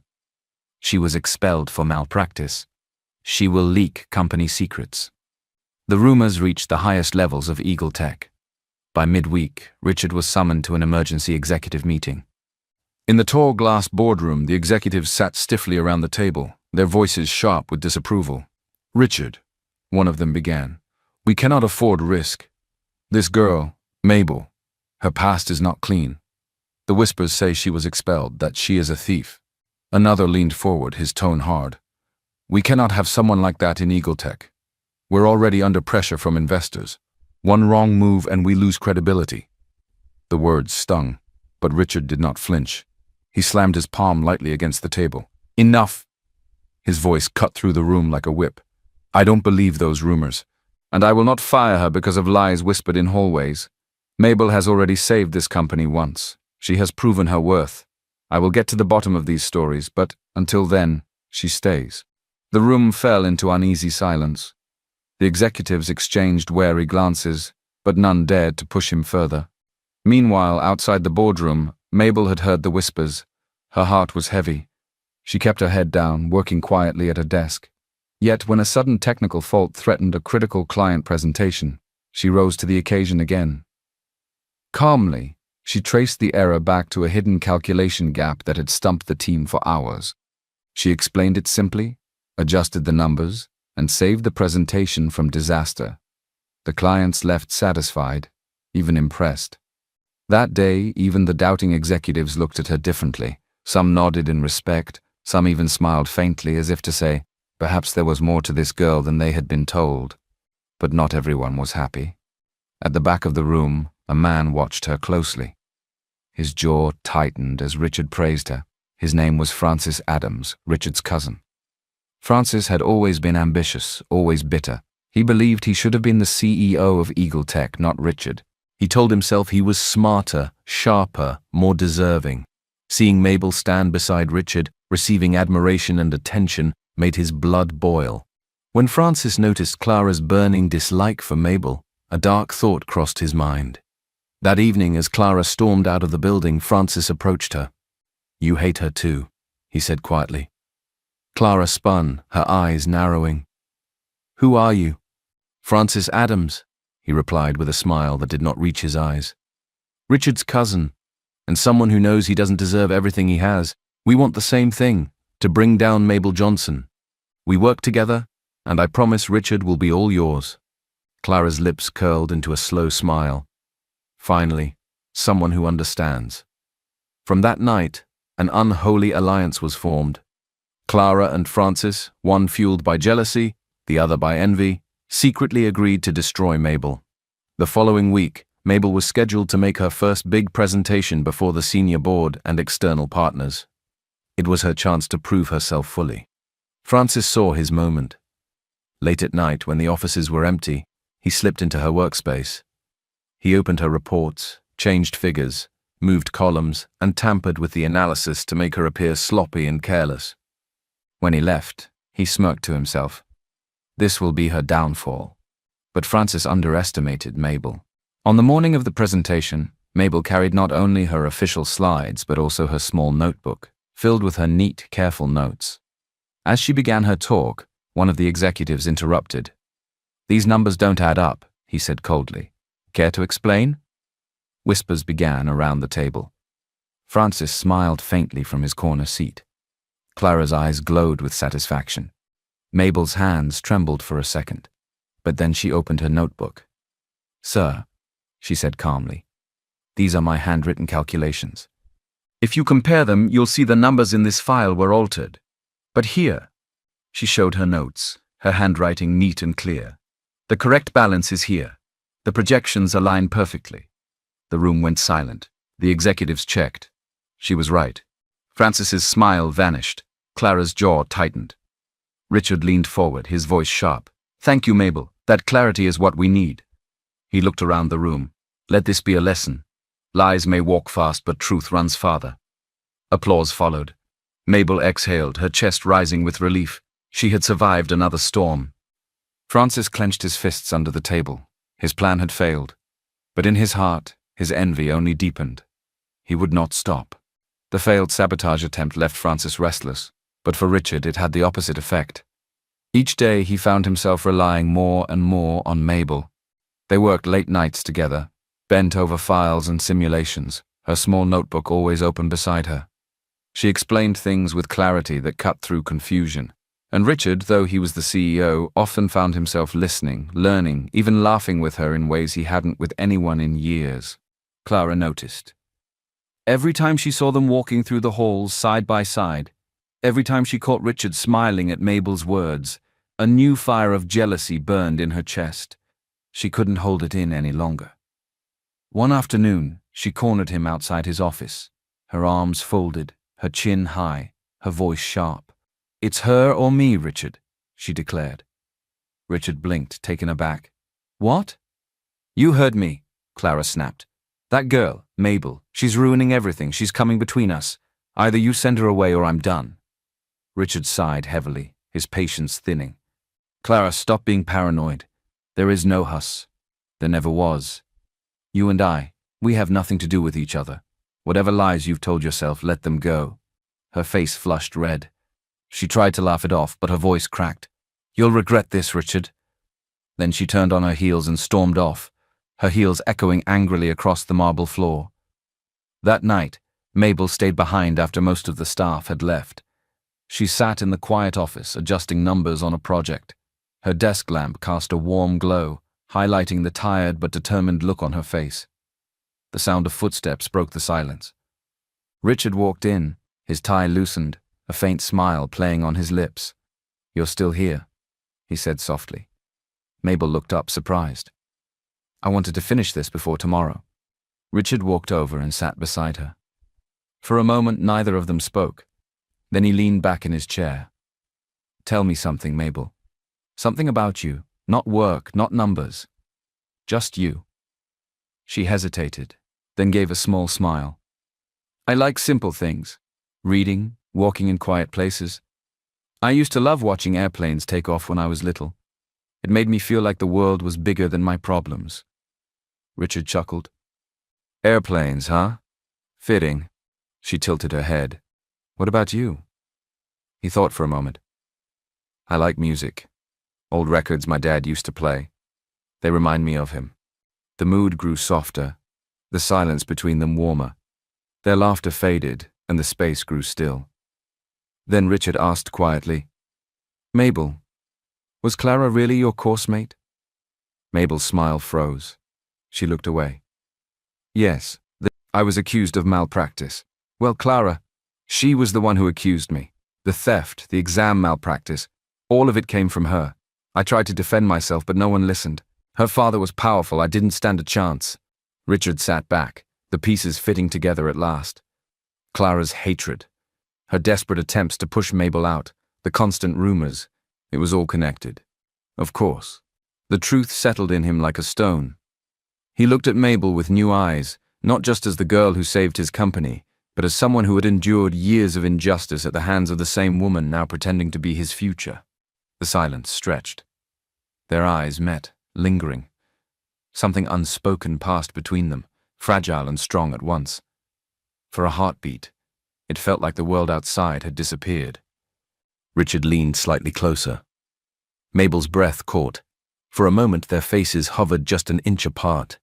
She was expelled for malpractice. She will leak company secrets. The rumors reached the highest levels of Eagle Tech. By midweek, Richard was summoned to an emergency executive meeting. In the tall glass boardroom, the executives sat stiffly around the table, their voices sharp with disapproval. "Richard," one of them began, "we cannot afford risk. This girl, Mabel, her past is not clean. The whispers say she was expelled, that she is a thief." Another leaned forward, his tone hard. "We cannot have someone like that in Eagle Tech. We're already under pressure from investors. One wrong move and we lose credibility." The words stung, but Richard did not flinch. He slammed his palm lightly against the table. "Enough!" His voice cut through the room like a whip. "I don't believe those rumors, and I will not fire her because of lies whispered in hallways. Mabel has already saved this company once. She has proven her worth. I will get to the bottom of these stories, but until then, she stays." The room fell into uneasy silence. The executives exchanged wary glances, but none dared to push him further. Meanwhile, outside the boardroom, Mabel had heard the whispers. Her heart was heavy. She kept her head down, working quietly at her desk. Yet when a sudden technical fault threatened a critical client presentation, she rose to the occasion again. Calmly, she traced the error back to a hidden calculation gap that had stumped the team for hours. She explained it simply, adjusted the numbers, and saved the presentation from disaster. The clients left satisfied, even impressed. That day, even the doubting executives looked at her differently. Some nodded in respect, some even smiled faintly as if to say, perhaps there was more to this girl than they had been told. But not everyone was happy. At the back of the room, a man watched her closely. His jaw tightened as Richard praised her. His name was Francis Adams, Richard's cousin. Francis had always been ambitious, always bitter. He believed he should have been the CEO of Eagle Tech, not Richard. He told himself he was smarter, sharper, more deserving. Seeing Mabel stand beside Richard, receiving admiration and attention, made his blood boil. When Francis noticed Clara's burning dislike for Mabel, a dark thought crossed his mind. That evening, as Clara stormed out of the building, Francis approached her. "You hate her too," he said quietly. Clara spun, her eyes narrowing. "Who are you?" "Francis Adams," he replied with a smile that did not reach his eyes. "Richard's cousin, and someone who knows he doesn't deserve everything he has. We want the same thing, to bring down Mabel Johnson. We work together, and I promise Richard will be all yours." Clara's lips curled into a slow smile. Finally, someone who understands. From that night, an unholy alliance was formed. Clara and Francis, one fueled by jealousy, the other by envy, secretly agreed to destroy Mabel. The following week, Mabel was scheduled to make her first big presentation before the senior board and external partners. It was her chance to prove herself fully. Francis saw his moment. Late at night, when the offices were empty, he slipped into her workspace. He opened her reports, changed figures, moved columns, and tampered with the analysis to make her appear sloppy and careless. When he left, he smirked to himself. This will be her downfall. But Francis underestimated Mabel. On the morning of the presentation, Mabel carried not only her official slides but also her small notebook, filled with her neat, careful notes. As she began her talk, one of the executives interrupted. "These numbers don't add up," he said coldly. "Care to explain?" Whispers began around the table. Francis smiled faintly from his corner seat. Clara's eyes glowed with satisfaction. Mabel's hands trembled for a second, but then she opened her notebook. "Sir," she said calmly, "these are my handwritten calculations. If you compare them, you'll see the numbers in this file were altered. But here, She showed her notes, her handwriting neat and clear. The correct balance is here. The projections align perfectly. The room went silent. The executives checked. She was right. Francis's smile vanished. Clara's jaw tightened. Richard leaned forward, his voice sharp. Thank you, Mabel. That clarity is what we need. He looked around the room. Let this be a lesson. Lies may walk fast, but truth runs farther. Applause followed. Mabel exhaled, her chest rising with relief. She had survived another storm. Francis clenched his fists under the table. His plan had failed. But in his heart, his envy only deepened. He would not stop. The failed sabotage attempt left Francis restless, but for Richard it had the opposite effect. Each day he found himself relying more and more on Mabel. They worked late nights together, bent over files and simulations, her small notebook always open beside her. She explained things with clarity that cut through confusion, and Richard, though he was the CEO, often found himself listening, learning, even laughing with her in ways he hadn't with anyone in years. Clara noticed. Every time she saw them walking through the halls side by side, every time she caught Richard smiling at Mabel's words, a new fire of jealousy burned in her chest. She couldn't hold it in any longer. One afternoon, she cornered him outside his office, her arms folded, her chin high, her voice sharp. It's her or me, Richard, she declared. Richard blinked, taken aback. What? You heard me, Clara snapped. That girl, Mabel, she's ruining everything. She's coming between us. Either you send her away or I'm done. Richard sighed heavily, his patience thinning. Clara, stop being paranoid. There is no us. There never was. You and I, we have nothing to do with each other. Whatever lies you've told yourself, let them go. Her face flushed red. She tried to laugh it off, but her voice cracked. You'll regret this, Richard. Then she turned on her heels and stormed off, her heels echoing angrily across the marble floor. That night, Mabel stayed behind after most of the staff had left. She sat in the quiet office, adjusting numbers on a project. Her desk lamp cast a warm glow, highlighting the tired but determined look on her face. The sound of footsteps broke the silence. Richard walked in, his tie loosened, a faint smile playing on his lips. You're still here, he said softly. Mabel looked up, surprised. I wanted to finish this before tomorrow. Richard walked over and sat beside her. For a moment, neither of them spoke. Then he leaned back in his chair. Tell me something, Mabel. Something about you, not work, not numbers. Just you. She hesitated, then gave a small smile. I like simple things. Reading, walking in quiet places. I used to love watching airplanes take off when I was little. It made me feel like the world was bigger than my problems. Richard chuckled. Airplanes, huh? Fitting. She tilted her head. What about you? He thought for a moment. I like music. Old records my dad used to play. They remind me of him. The mood grew softer, the silence between them warmer. Their laughter faded, and the space grew still. Then Richard asked quietly, Mabel, was Clara really your course mate? Mabel's smile froze. She looked away. Yes, I was accused of malpractice. Well, Clara, she was the one who accused me. The theft, the exam malpractice, all of it came from her. I tried to defend myself, but no one listened. Her father was powerful. I didn't stand a chance. Richard sat back, the pieces fitting together at last. Clara's hatred, her desperate attempts to push Mabel out, the constant rumors, it was all connected. Of course. The truth settled in him like a stone. He looked at Mabel with new eyes, not just as the girl who saved his company, but as someone who had endured years of injustice at the hands of the same woman now pretending to be his future. The silence stretched. Their eyes met, lingering. Something unspoken passed between them, fragile and strong at once. For a heartbeat, it felt like the world outside had disappeared. Richard leaned slightly closer. Mabel's breath caught. For a moment, their faces hovered just an inch apart.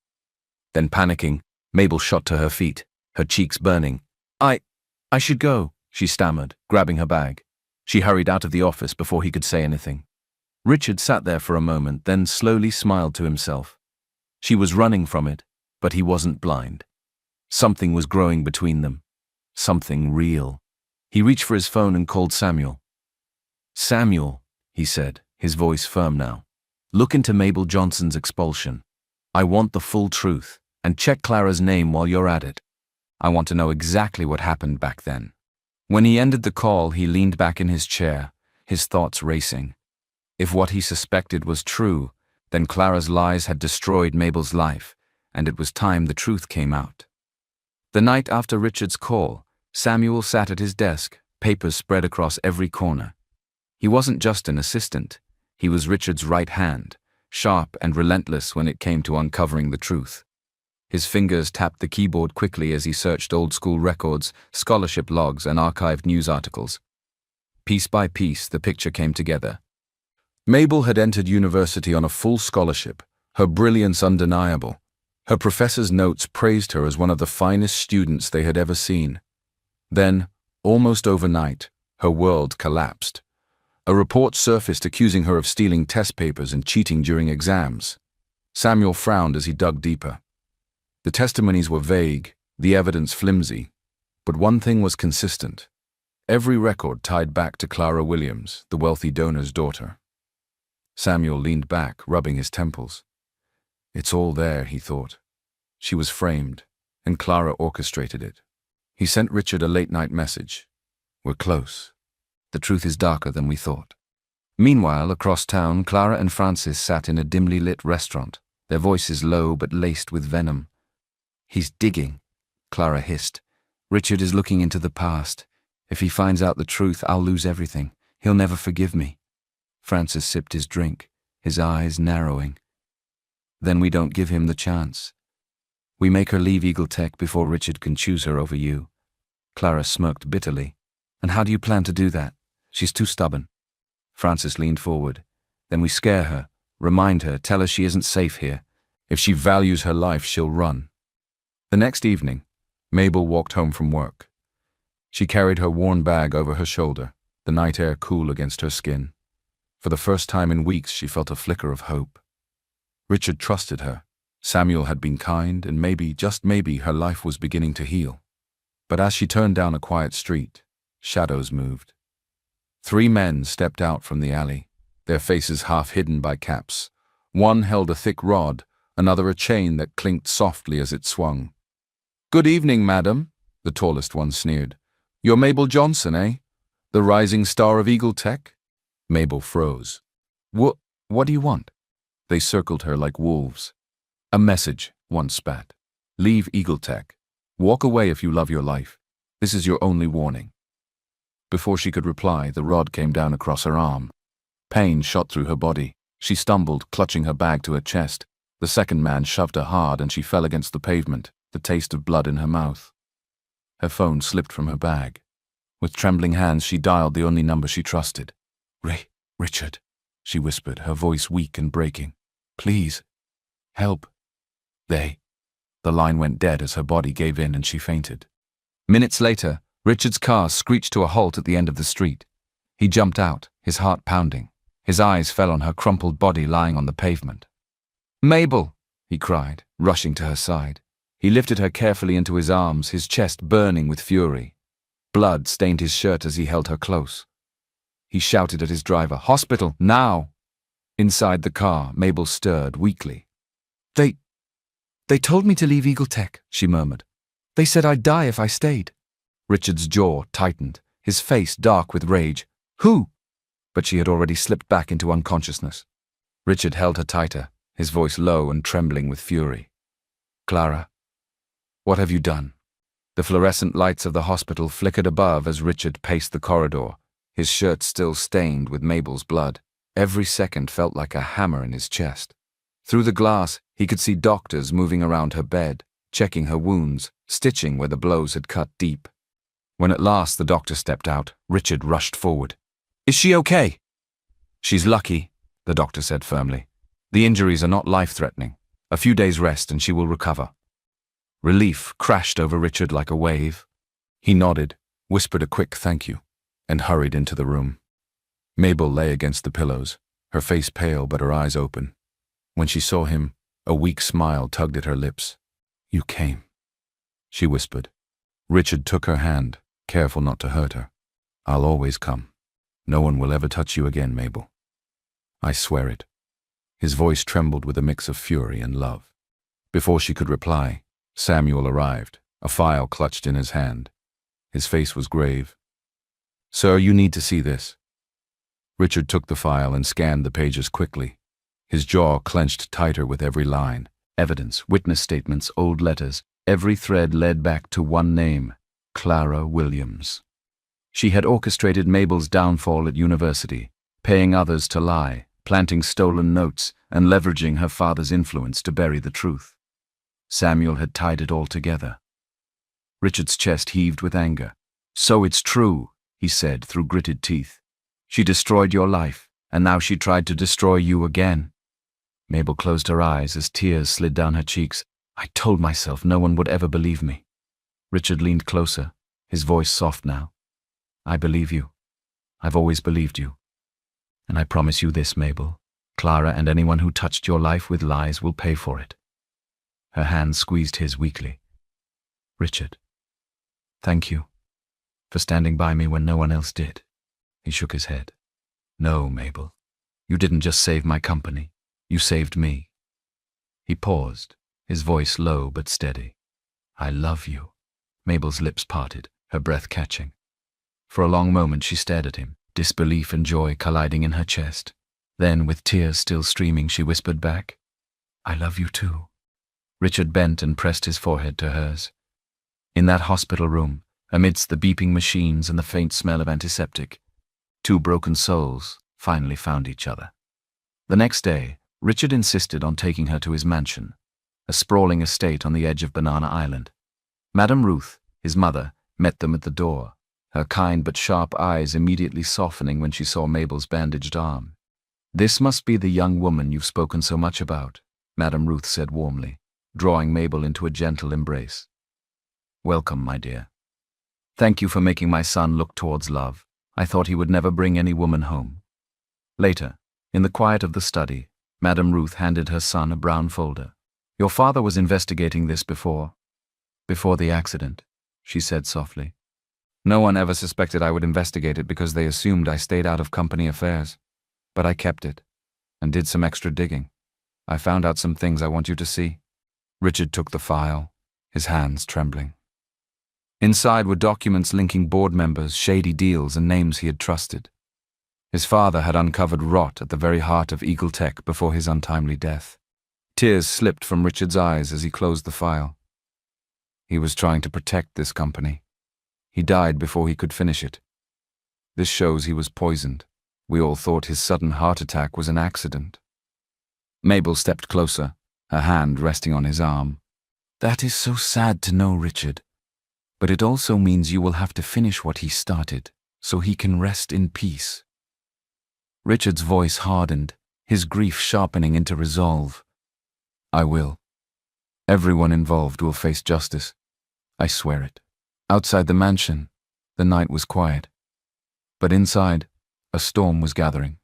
Then, panicking, Mabel shot to her feet, her cheeks burning. I should go, she stammered, grabbing her bag. She hurried out of the office before he could say anything. Richard sat there for a moment, then slowly smiled to himself. She was running from it, but he wasn't blind. Something was growing between them. Something real. He reached for his phone and called Samuel. Samuel, he said, his voice firm now, look into Mabel Johnson's expulsion. I want the full truth, and check Clara's name while you're at it. I want to know exactly what happened back then. When he ended the call, he leaned back in his chair, his thoughts racing. If what he suspected was true, then Clara's lies had destroyed Mabel's life, and it was time the truth came out. The night after Richard's call, Samuel sat at his desk, papers spread across every corner. He wasn't just an assistant, he was Richard's right hand, sharp and relentless when it came to uncovering the truth. His fingers tapped the keyboard quickly as he searched old-school records, scholarship logs, and archived news articles. Piece by piece, the picture came together. Mabel had entered university on a full scholarship, her brilliance undeniable. Her professors' notes praised her as one of the finest students they had ever seen. Then, almost overnight, her world collapsed. A report surfaced accusing her of stealing test papers and cheating during exams. Samuel frowned as he dug deeper. The testimonies were vague, the evidence flimsy, but one thing was consistent. Every record tied back to Clara Williams, the wealthy donor's daughter. Samuel leaned back, rubbing his temples. It's all there, he thought. She was framed, and Clara orchestrated it. He sent Richard a late-night message. We're close. The truth is darker than we thought. Meanwhile, across town, Clara and Francis sat in a dimly lit restaurant, their voices low but laced with venom. He's digging, Clara hissed. Richard is looking into the past. If he finds out the truth, I'll lose everything. He'll never forgive me. Francis sipped his drink, his eyes narrowing. Then we don't give him the chance. We make her leave Eagle Tech before Richard can choose her over you. Clara smirked bitterly. And how do you plan to do that? She's too stubborn. Francis leaned forward. Then we scare her, remind her, tell her she isn't safe here. If she values her life, she'll run. The next evening, Mabel walked home from work. She carried her worn bag over her shoulder, the night air cool against her skin. For the first time in weeks, she felt a flicker of hope. Richard trusted her. Samuel had been kind, and maybe, just maybe, her life was beginning to heal. But as she turned down a quiet street, shadows moved. 3 men stepped out from the alley, their faces half hidden by caps. One held a thick rod, another a chain that clinked softly as it swung. "Good evening, madam," the tallest one sneered. "You're Mabel Johnson, eh? The rising star of Eagle Tech?" Mabel froze. What do you want?" They circled her like wolves. "A message," one spat. "Leave Eagle Tech. Walk away if you love your life. This is your only warning." Before she could reply, the rod came down across her arm. Pain shot through her body. She stumbled, clutching her bag to her chest. The second man shoved her hard and she fell against the pavement, the taste of blood in her mouth. Her phone slipped from her bag. With trembling hands, she dialed the only number she trusted. Richard, she whispered, her voice weak and breaking. "Please, help." The line went dead as her body gave in and she fainted. Minutes later, Richard's car screeched to a halt at the end of the street. He jumped out, his heart pounding. His eyes fell on her crumpled body lying on the pavement. "Mabel!" he cried, rushing to her side. He lifted her carefully into his arms, his chest burning with fury. Blood stained his shirt as he held her close. He shouted at his driver, "Hospital, now!" Inside the car, Mabel stirred weakly. They told me to leave Eagle Tech," she murmured. "They said I'd die if I stayed." Richard's jaw tightened, his face dark with rage. "Who?" But she had already slipped back into unconsciousness. Richard held her tighter, his voice low and trembling with fury. "Clara, what have you done?" The fluorescent lights of the hospital flickered above as Richard paced the corridor, his shirt still stained with Mabel's blood. Every second felt like a hammer in his chest. Through the glass, he could see doctors moving around her bed, checking her wounds, stitching where the blows had cut deep. When at last the doctor stepped out, Richard rushed forward. "Is she okay?" "She's lucky," the doctor said firmly. "The injuries are not life-threatening. A few days' rest and she will recover." Relief crashed over Richard like a wave. He nodded, whispered a quick thank you, and hurried into the room. Mabel lay against the pillows, her face pale but her eyes open. When she saw him, a weak smile tugged at her lips. "You came," she whispered. Richard took her hand, careful not to hurt her. "I'll always come." No one will ever touch you again, Mabel. I swear it. His voice trembled with a mix of fury and love. Before she could reply, Samuel arrived, a file clutched in his hand. His face was grave. Sir, you need to see this. Richard took the file and scanned the pages quickly. His jaw clenched tighter with every line. Evidence, witness statements, old letters. Every thread led back to one name, Clara Williams. She had orchestrated Mabel's downfall at university, paying others to lie, planting stolen notes, and leveraging her father's influence to bury the truth. Samuel had tied it all together. Richard's chest heaved with anger. So it's true, he said through gritted teeth. She destroyed your life, and now she tried to destroy you again. Mabel closed her eyes as tears slid down her cheeks. I told myself no one would ever believe me. Richard leaned closer, his voice soft now. I believe you. I've always believed you. And I promise you this, Mabel. Clara and anyone who touched your life with lies will pay for it. Her hand squeezed his weakly. Richard, thank you for standing by me when no one else did. He shook his head. No, Mabel. You didn't just save my company. You saved me. He paused, his voice low but steady. I love you. Mabel's lips parted, her breath catching. For a long moment she stared at him, disbelief and joy colliding in her chest. Then, with tears still streaming, she whispered back, I love you too. Richard bent and pressed his forehead to hers. In that hospital room, amidst the beeping machines and the faint smell of antiseptic, two broken souls finally found each other. The next day, Richard insisted on taking her to his mansion, a sprawling estate on the edge of Banana Island. Madame Ruth, his mother, met them at the door, her kind but sharp eyes immediately softening when she saw Mabel's bandaged arm. This must be the young woman you've spoken so much about, Madame Ruth said warmly, drawing Mabel into a gentle embrace. Welcome, my dear. Thank you for making my son look towards love. I thought he would never bring any woman home. Later, in the quiet of the study, Madame Ruth handed her son a brown folder. Your father was investigating this before the accident, she said softly. No one ever suspected I would investigate it because they assumed I stayed out of company affairs. But I kept it, and did some extra digging. I found out some things I want you to see. Richard took the file, his hands trembling. Inside were documents linking board members, shady deals, and names he had trusted. His father had uncovered rot at the very heart of Eagle Tech before his untimely death. Tears slipped from Richard's eyes as he closed the file. He was trying to protect this company. He died before he could finish it. This shows he was poisoned. We all thought his sudden heart attack was an accident. Mabel stepped closer, her hand resting on his arm. That is so sad to know, Richard. But it also means you will have to finish what he started, so he can rest in peace. Richard's voice hardened, his grief sharpening into resolve. I will. Everyone involved will face justice. I swear it. Outside the mansion, the night was quiet. But inside, a storm was gathering.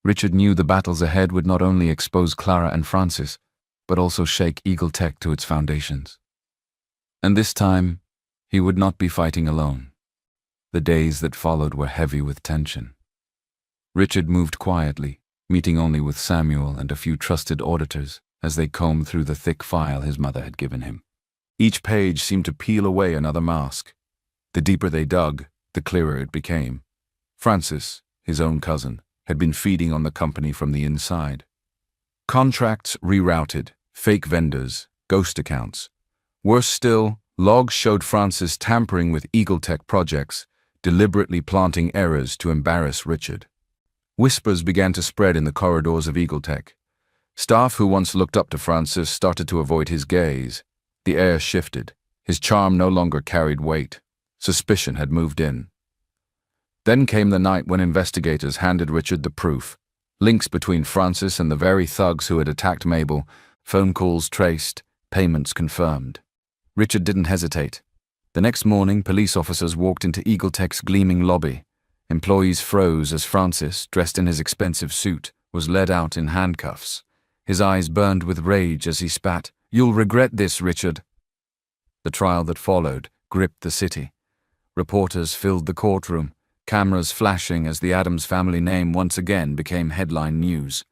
Richard knew the battles ahead would not only expose Clara and Francis, but also shake Eagle Tech to its foundations. And this time, he would not be fighting alone. The days that followed were heavy with tension. Richard moved quietly, meeting only with Samuel and a few trusted auditors as they combed through the thick file his mother had given him. Each page seemed to peel away another mask. The deeper they dug, the clearer it became. Francis, his own cousin, had been feeding on the company from the inside. Contracts rerouted, fake vendors, ghost accounts. Worse still, logs showed Francis tampering with Eagle Tech projects, deliberately planting errors to embarrass Richard. Whispers began to spread in the corridors of Eagle Tech. Staff who once looked up to Francis started to avoid his gaze. The air shifted. His charm no longer carried weight. Suspicion had moved in. Then came the night when investigators handed Richard the proof. Links between Francis and the very thugs who had attacked Mabel, phone calls traced, payments confirmed. Richard didn't hesitate. The next morning, police officers walked into Eagle Tech's gleaming lobby. Employees froze as Francis, dressed in his expensive suit, was led out in handcuffs. His eyes burned with rage as he spat, "You'll regret this, Richard." The trial that followed gripped the city. Reporters filled the courtroom, cameras flashing as the Adams family name once again became headline news.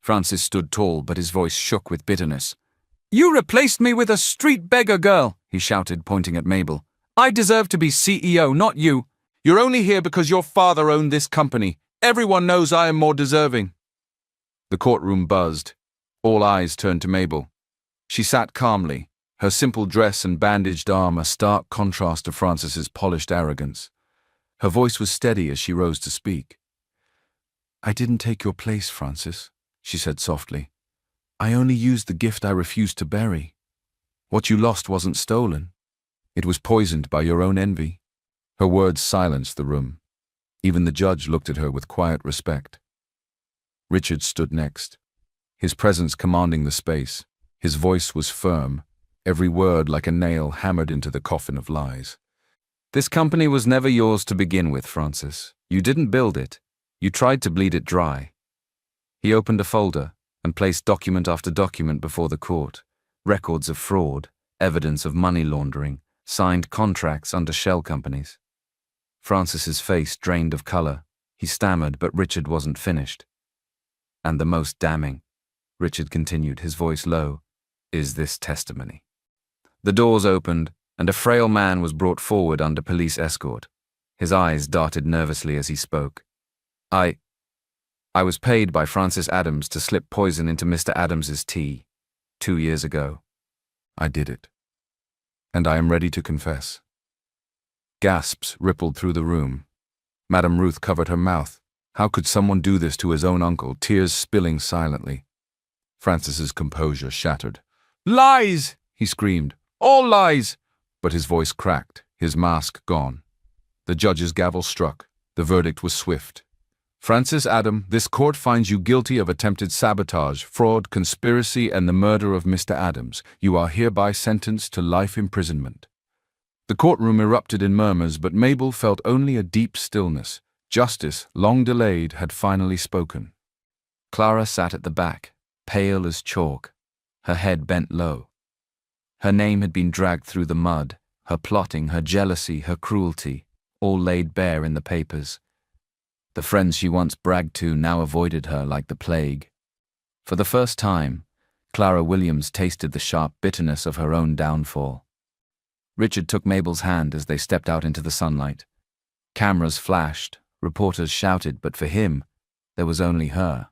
Francis stood tall, but his voice shook with bitterness. "You replaced me with a street beggar girl," he shouted, pointing at Mabel. "I deserve to be CEO, not you. You're only here because your father owned this company. Everyone knows I am more deserving." The courtroom buzzed. All eyes turned to Mabel. She sat calmly, her simple dress and bandaged arm a stark contrast to Francis's polished arrogance. Her voice was steady as she rose to speak. "I didn't take your place, Francis," she said softly. "I only used the gift I refused to bury. What you lost wasn't stolen. It was poisoned by your own envy." Her words silenced the room. Even the judge looked at her with quiet respect. Richard stood next, his presence commanding the space. His voice was firm, every word like a nail hammered into the coffin of lies. "This company was never yours to begin with, Francis. You didn't build it. You tried to bleed it dry." He opened a folder and placed document after document before the court. Records of fraud, evidence of money laundering, signed contracts under shell companies. Francis's face drained of color. He stammered, but Richard wasn't finished. "And the most damning," Richard continued, his voice low, "is this testimony." The doors opened, and a frail man was brought forward under police escort. His eyes darted nervously as he spoke. I was paid by Francis Adams to slip poison into Mr. Adams's tea 2 years ago. I did it. And I am ready to confess." Gasps rippled through the room. Madame Ruth covered her mouth. How could someone do this to his own uncle, tears spilling silently? Francis's composure shattered. "Lies!" he screamed. "All lies!" But his voice cracked, his mask gone. The judge's gavel struck. The verdict was swift. "Francis Adam, this court finds you guilty of attempted sabotage, fraud, conspiracy, and the murder of Mr. Adams. You are hereby sentenced to life imprisonment." The courtroom erupted in murmurs, but Mabel felt only a deep stillness. Justice, long delayed, had finally spoken. Clara sat at the back, pale as chalk, her head bent low. Her name had been dragged through the mud, her plotting, her jealousy, her cruelty, all laid bare in the papers. The friends she once bragged to now avoided her like the plague. For the first time, Clara Williams tasted the sharp bitterness of her own downfall. Richard took Mabel's hand as they stepped out into the sunlight. Cameras flashed, reporters shouted, but for him, there was only her.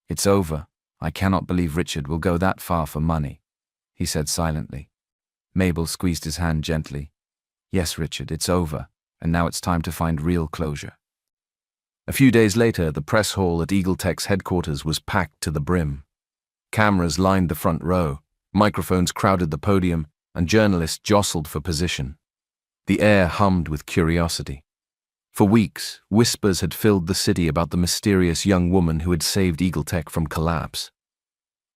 "It's over. I cannot believe Richard will go that far for money," he said silently. Mabel squeezed his hand gently. "Yes, Richard, it's over, and now it's time to find real closure." A few days later, the press hall at Eagle Tech's headquarters was packed to the brim. Cameras lined the front row, microphones crowded the podium, and journalists jostled for position. The air hummed with curiosity. For weeks, whispers had filled the city about the mysterious young woman who had saved Eagle Tech from collapse.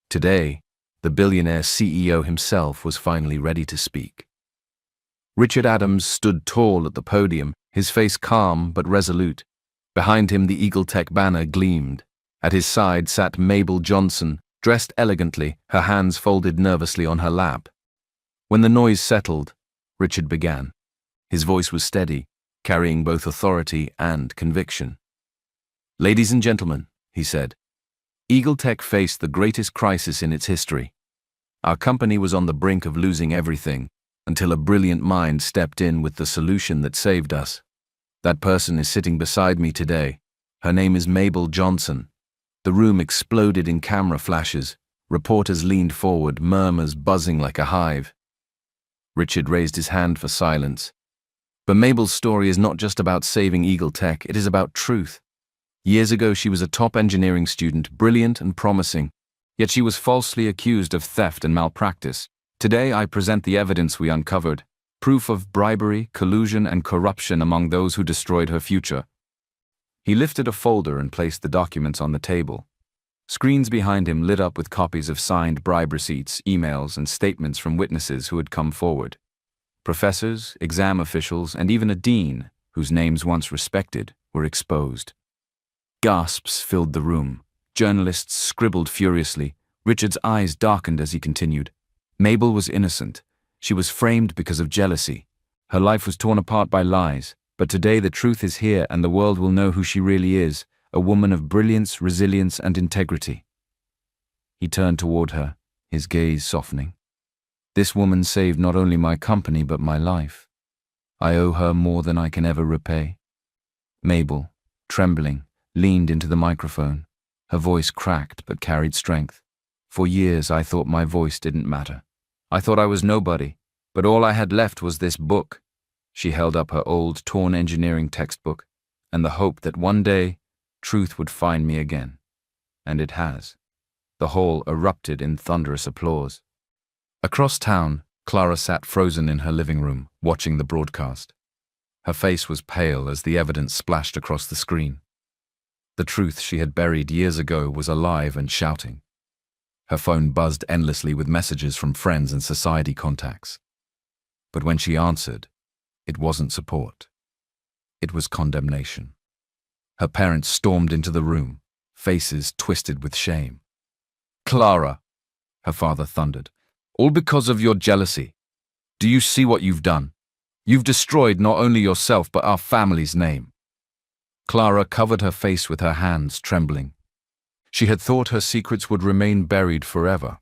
Today, the billionaire CEO himself was finally ready to speak. Richard Adams stood tall at the podium, his face calm but resolute. Behind him, the Eagle Tech banner gleamed. At his side sat Mabel Johnson, dressed elegantly, her hands folded nervously on her lap. When the noise settled, Richard began. His voice was steady, carrying both authority and conviction. "Ladies and gentlemen," he said, "Eagle Tech faced the greatest crisis in its history. Our company was on the brink of losing everything, until a brilliant mind stepped in with the solution that saved us. That person is sitting beside me today. Her name is Mabel Johnson." The room exploded in camera flashes. Reporters leaned forward, murmurs buzzing like a hive. Richard raised his hand for silence. But Mabel's story is not just about saving Eagle Tech, it is about truth. Years ago, she was a top engineering student, brilliant and promising, yet she was falsely accused of theft and malpractice. Today, I present the evidence we uncovered, proof of bribery, collusion, and corruption among those who destroyed her future. He lifted a folder and placed the documents on the table. Screens behind him lit up with copies of signed bribe receipts, emails, and statements from witnesses who had come forward. Professors, exam officials, and even a dean, whose names once respected, were exposed. Gasps filled the room. Journalists scribbled furiously. Richard's eyes darkened as he continued. Mabel was innocent. She was framed because of jealousy. Her life was torn apart by lies, But today the truth is here and the world will know who she really is, a woman of brilliance, resilience, and integrity. He turned toward her, his gaze softening. This woman saved not only my company but my life. I owe her more than I can ever repay. Mabel, trembling, leaned into the microphone. Her voice cracked but carried strength. For years I thought my voice didn't matter. I thought I was nobody, but all I had left was this book. She held up her old, torn engineering textbook, and the hope that one day truth would find me again. And it has. The hall erupted in thunderous applause. Across town, Clara sat frozen in her living room, watching the broadcast. Her face was pale as the evidence splashed across the screen. The truth she had buried years ago was alive and shouting. Her phone buzzed endlessly with messages from friends and society contacts. But when she answered, it wasn't support. It was condemnation. Her parents stormed into the room, faces twisted with shame. "Clara," her father thundered, "all because of your jealousy. Do you see what you've done? You've destroyed not only yourself but our family's name." Clara covered her face with her hands, trembling. She had thought her secrets would remain buried forever.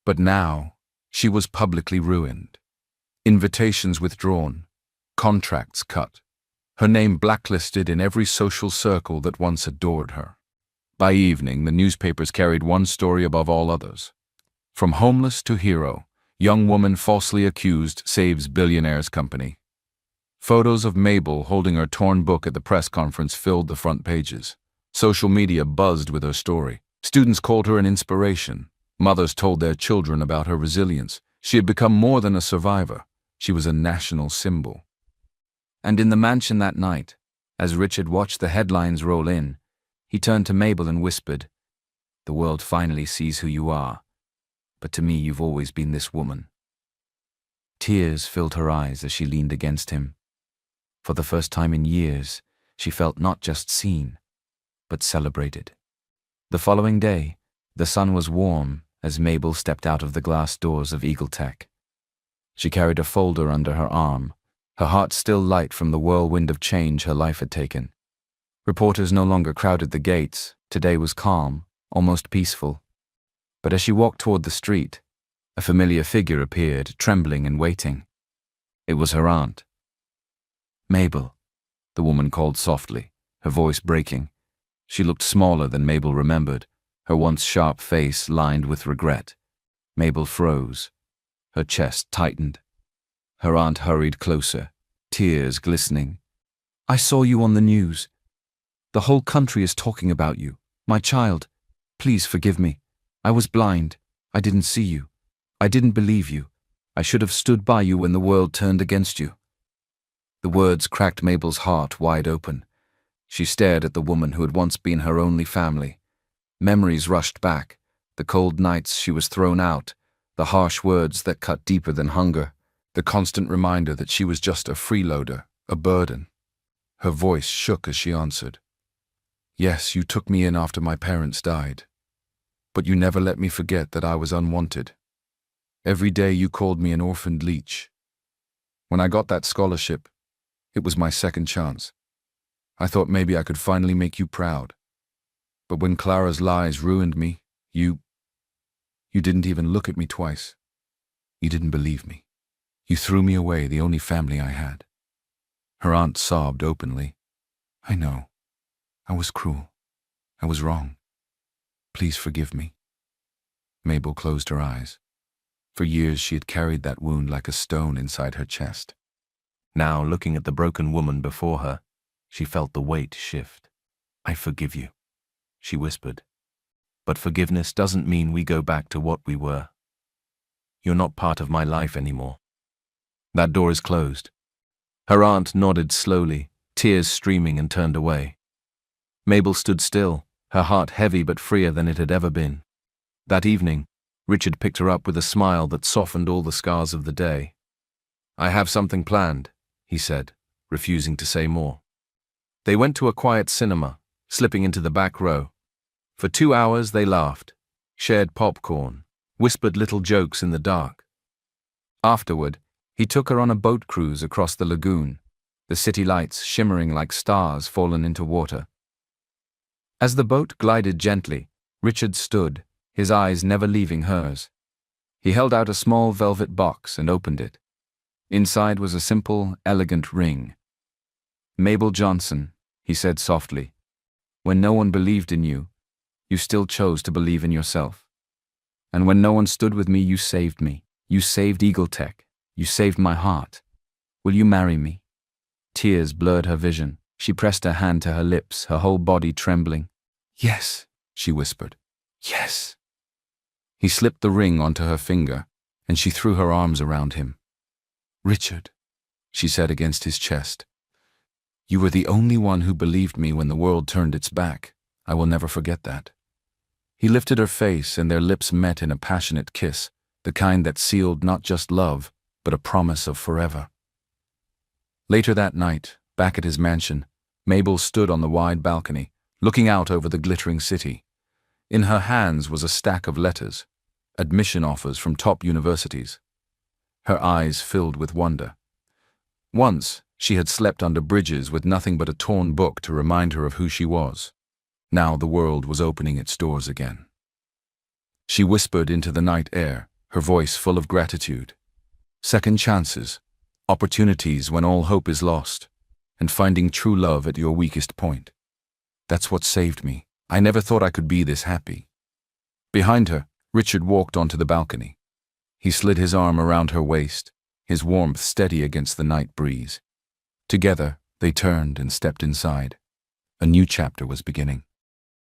But now, she was publicly ruined. Invitations withdrawn, contracts cut, her name blacklisted in every social circle that once adored her. By evening, the newspapers carried one story above all others. From homeless to hero, young woman falsely accused saves billionaire's company. Photos of Mabel holding her torn book at the press conference filled the front pages. Social media buzzed with her story. Students called her an inspiration. Mothers told their children about her resilience. She had become more than a survivor. She was a national symbol. And in the mansion that night, as Richard watched the headlines roll in, he turned to Mabel and whispered, "The world finally sees who you are, but to me you've always been this woman." Tears filled her eyes as she leaned against him. For the first time in years, she felt not just seen, but celebrated. The following day, the sun was warm as Mabel stepped out of the glass doors of Eagle Tech. She carried a folder under her arm, her heart still light from the whirlwind of change her life had taken. Reporters no longer crowded the gates. Today was calm, almost peaceful. But as she walked toward the street, a familiar figure appeared, trembling and waiting. It was her aunt. "Mabel," the woman called softly, her voice breaking. She looked smaller than Mabel remembered, her once sharp face lined with regret. Mabel froze. Her chest tightened. Her aunt hurried closer, tears glistening. "I saw you on the news. The whole country is talking about you. My child, please forgive me. I was blind. I didn't see you. I didn't believe you. I should have stood by you when the world turned against you." The words cracked Mabel's heart wide open. She stared at the woman who had once been her only family. Memories rushed back, the cold nights she was thrown out, the harsh words that cut deeper than hunger, the constant reminder that she was just a freeloader, a burden. Her voice shook as she answered, "Yes, you took me in after my parents died. But you never let me forget that I was unwanted. Every day you called me an orphaned leech. When I got that scholarship, it was my second chance. I thought maybe I could finally make you proud. But when Clara's lies ruined me, you didn't even look at me twice. You didn't believe me. You threw me away, the only family I had." Her aunt sobbed openly. "I know. I was cruel. I was wrong. Please forgive me." Mabel closed her eyes. For years she had carried that wound like a stone inside her chest. Now, looking at the broken woman before her, she felt the weight shift. "I forgive you," she whispered. "But forgiveness doesn't mean we go back to what we were. You're not part of my life anymore. That door is closed." Her aunt nodded slowly, tears streaming, and turned away. Mabel stood still, her heart heavy but freer than it had ever been. That evening, Richard picked her up with a smile that softened all the scars of the day. "I have something planned," he said, refusing to say more. They went to a quiet cinema, slipping into the back row. For 2 hours they laughed, shared popcorn, whispered little jokes in the dark. Afterward, he took her on a boat cruise across the lagoon. the city lights shimmering like stars fallen into water. As the boat glided gently, Richard stood, his eyes never leaving hers. He held out a small velvet box and opened it. Inside was a simple, elegant ring. "Mabel Johnson," he said softly, "when no one believed in you, you still chose to believe in yourself. And when no one stood with me, you saved me. You saved Eagle Tech. You saved my heart. Will you marry me?" Tears blurred her vision. She pressed her hand to her lips, her whole body trembling. "Yes," she whispered. "Yes." He slipped the ring onto her finger, and she threw her arms around him. "Richard," she said against his chest, "you were the only one who believed me when the world turned its back. I will never forget that." He lifted her face, and their lips met in a passionate kiss, the kind that sealed not just love, but a promise of forever. Later that night, back at his mansion, Mabel stood on the wide balcony, looking out over the glittering city. In her hands was a stack of letters, admission offers from top universities. Her eyes filled with wonder. Once, she had slept under bridges with nothing but a torn book to remind her of who she was. Now the world was opening its doors again. She whispered into the night air, her voice full of gratitude. Second chances, opportunities when all hope is lost, and finding true love at your weakest point. That's what saved me. I never thought I could be this happy. Behind her, Richard walked onto the balcony. He slid his arm around her waist, his warmth steady against the night breeze. Together, they turned and stepped inside. A new chapter was beginning.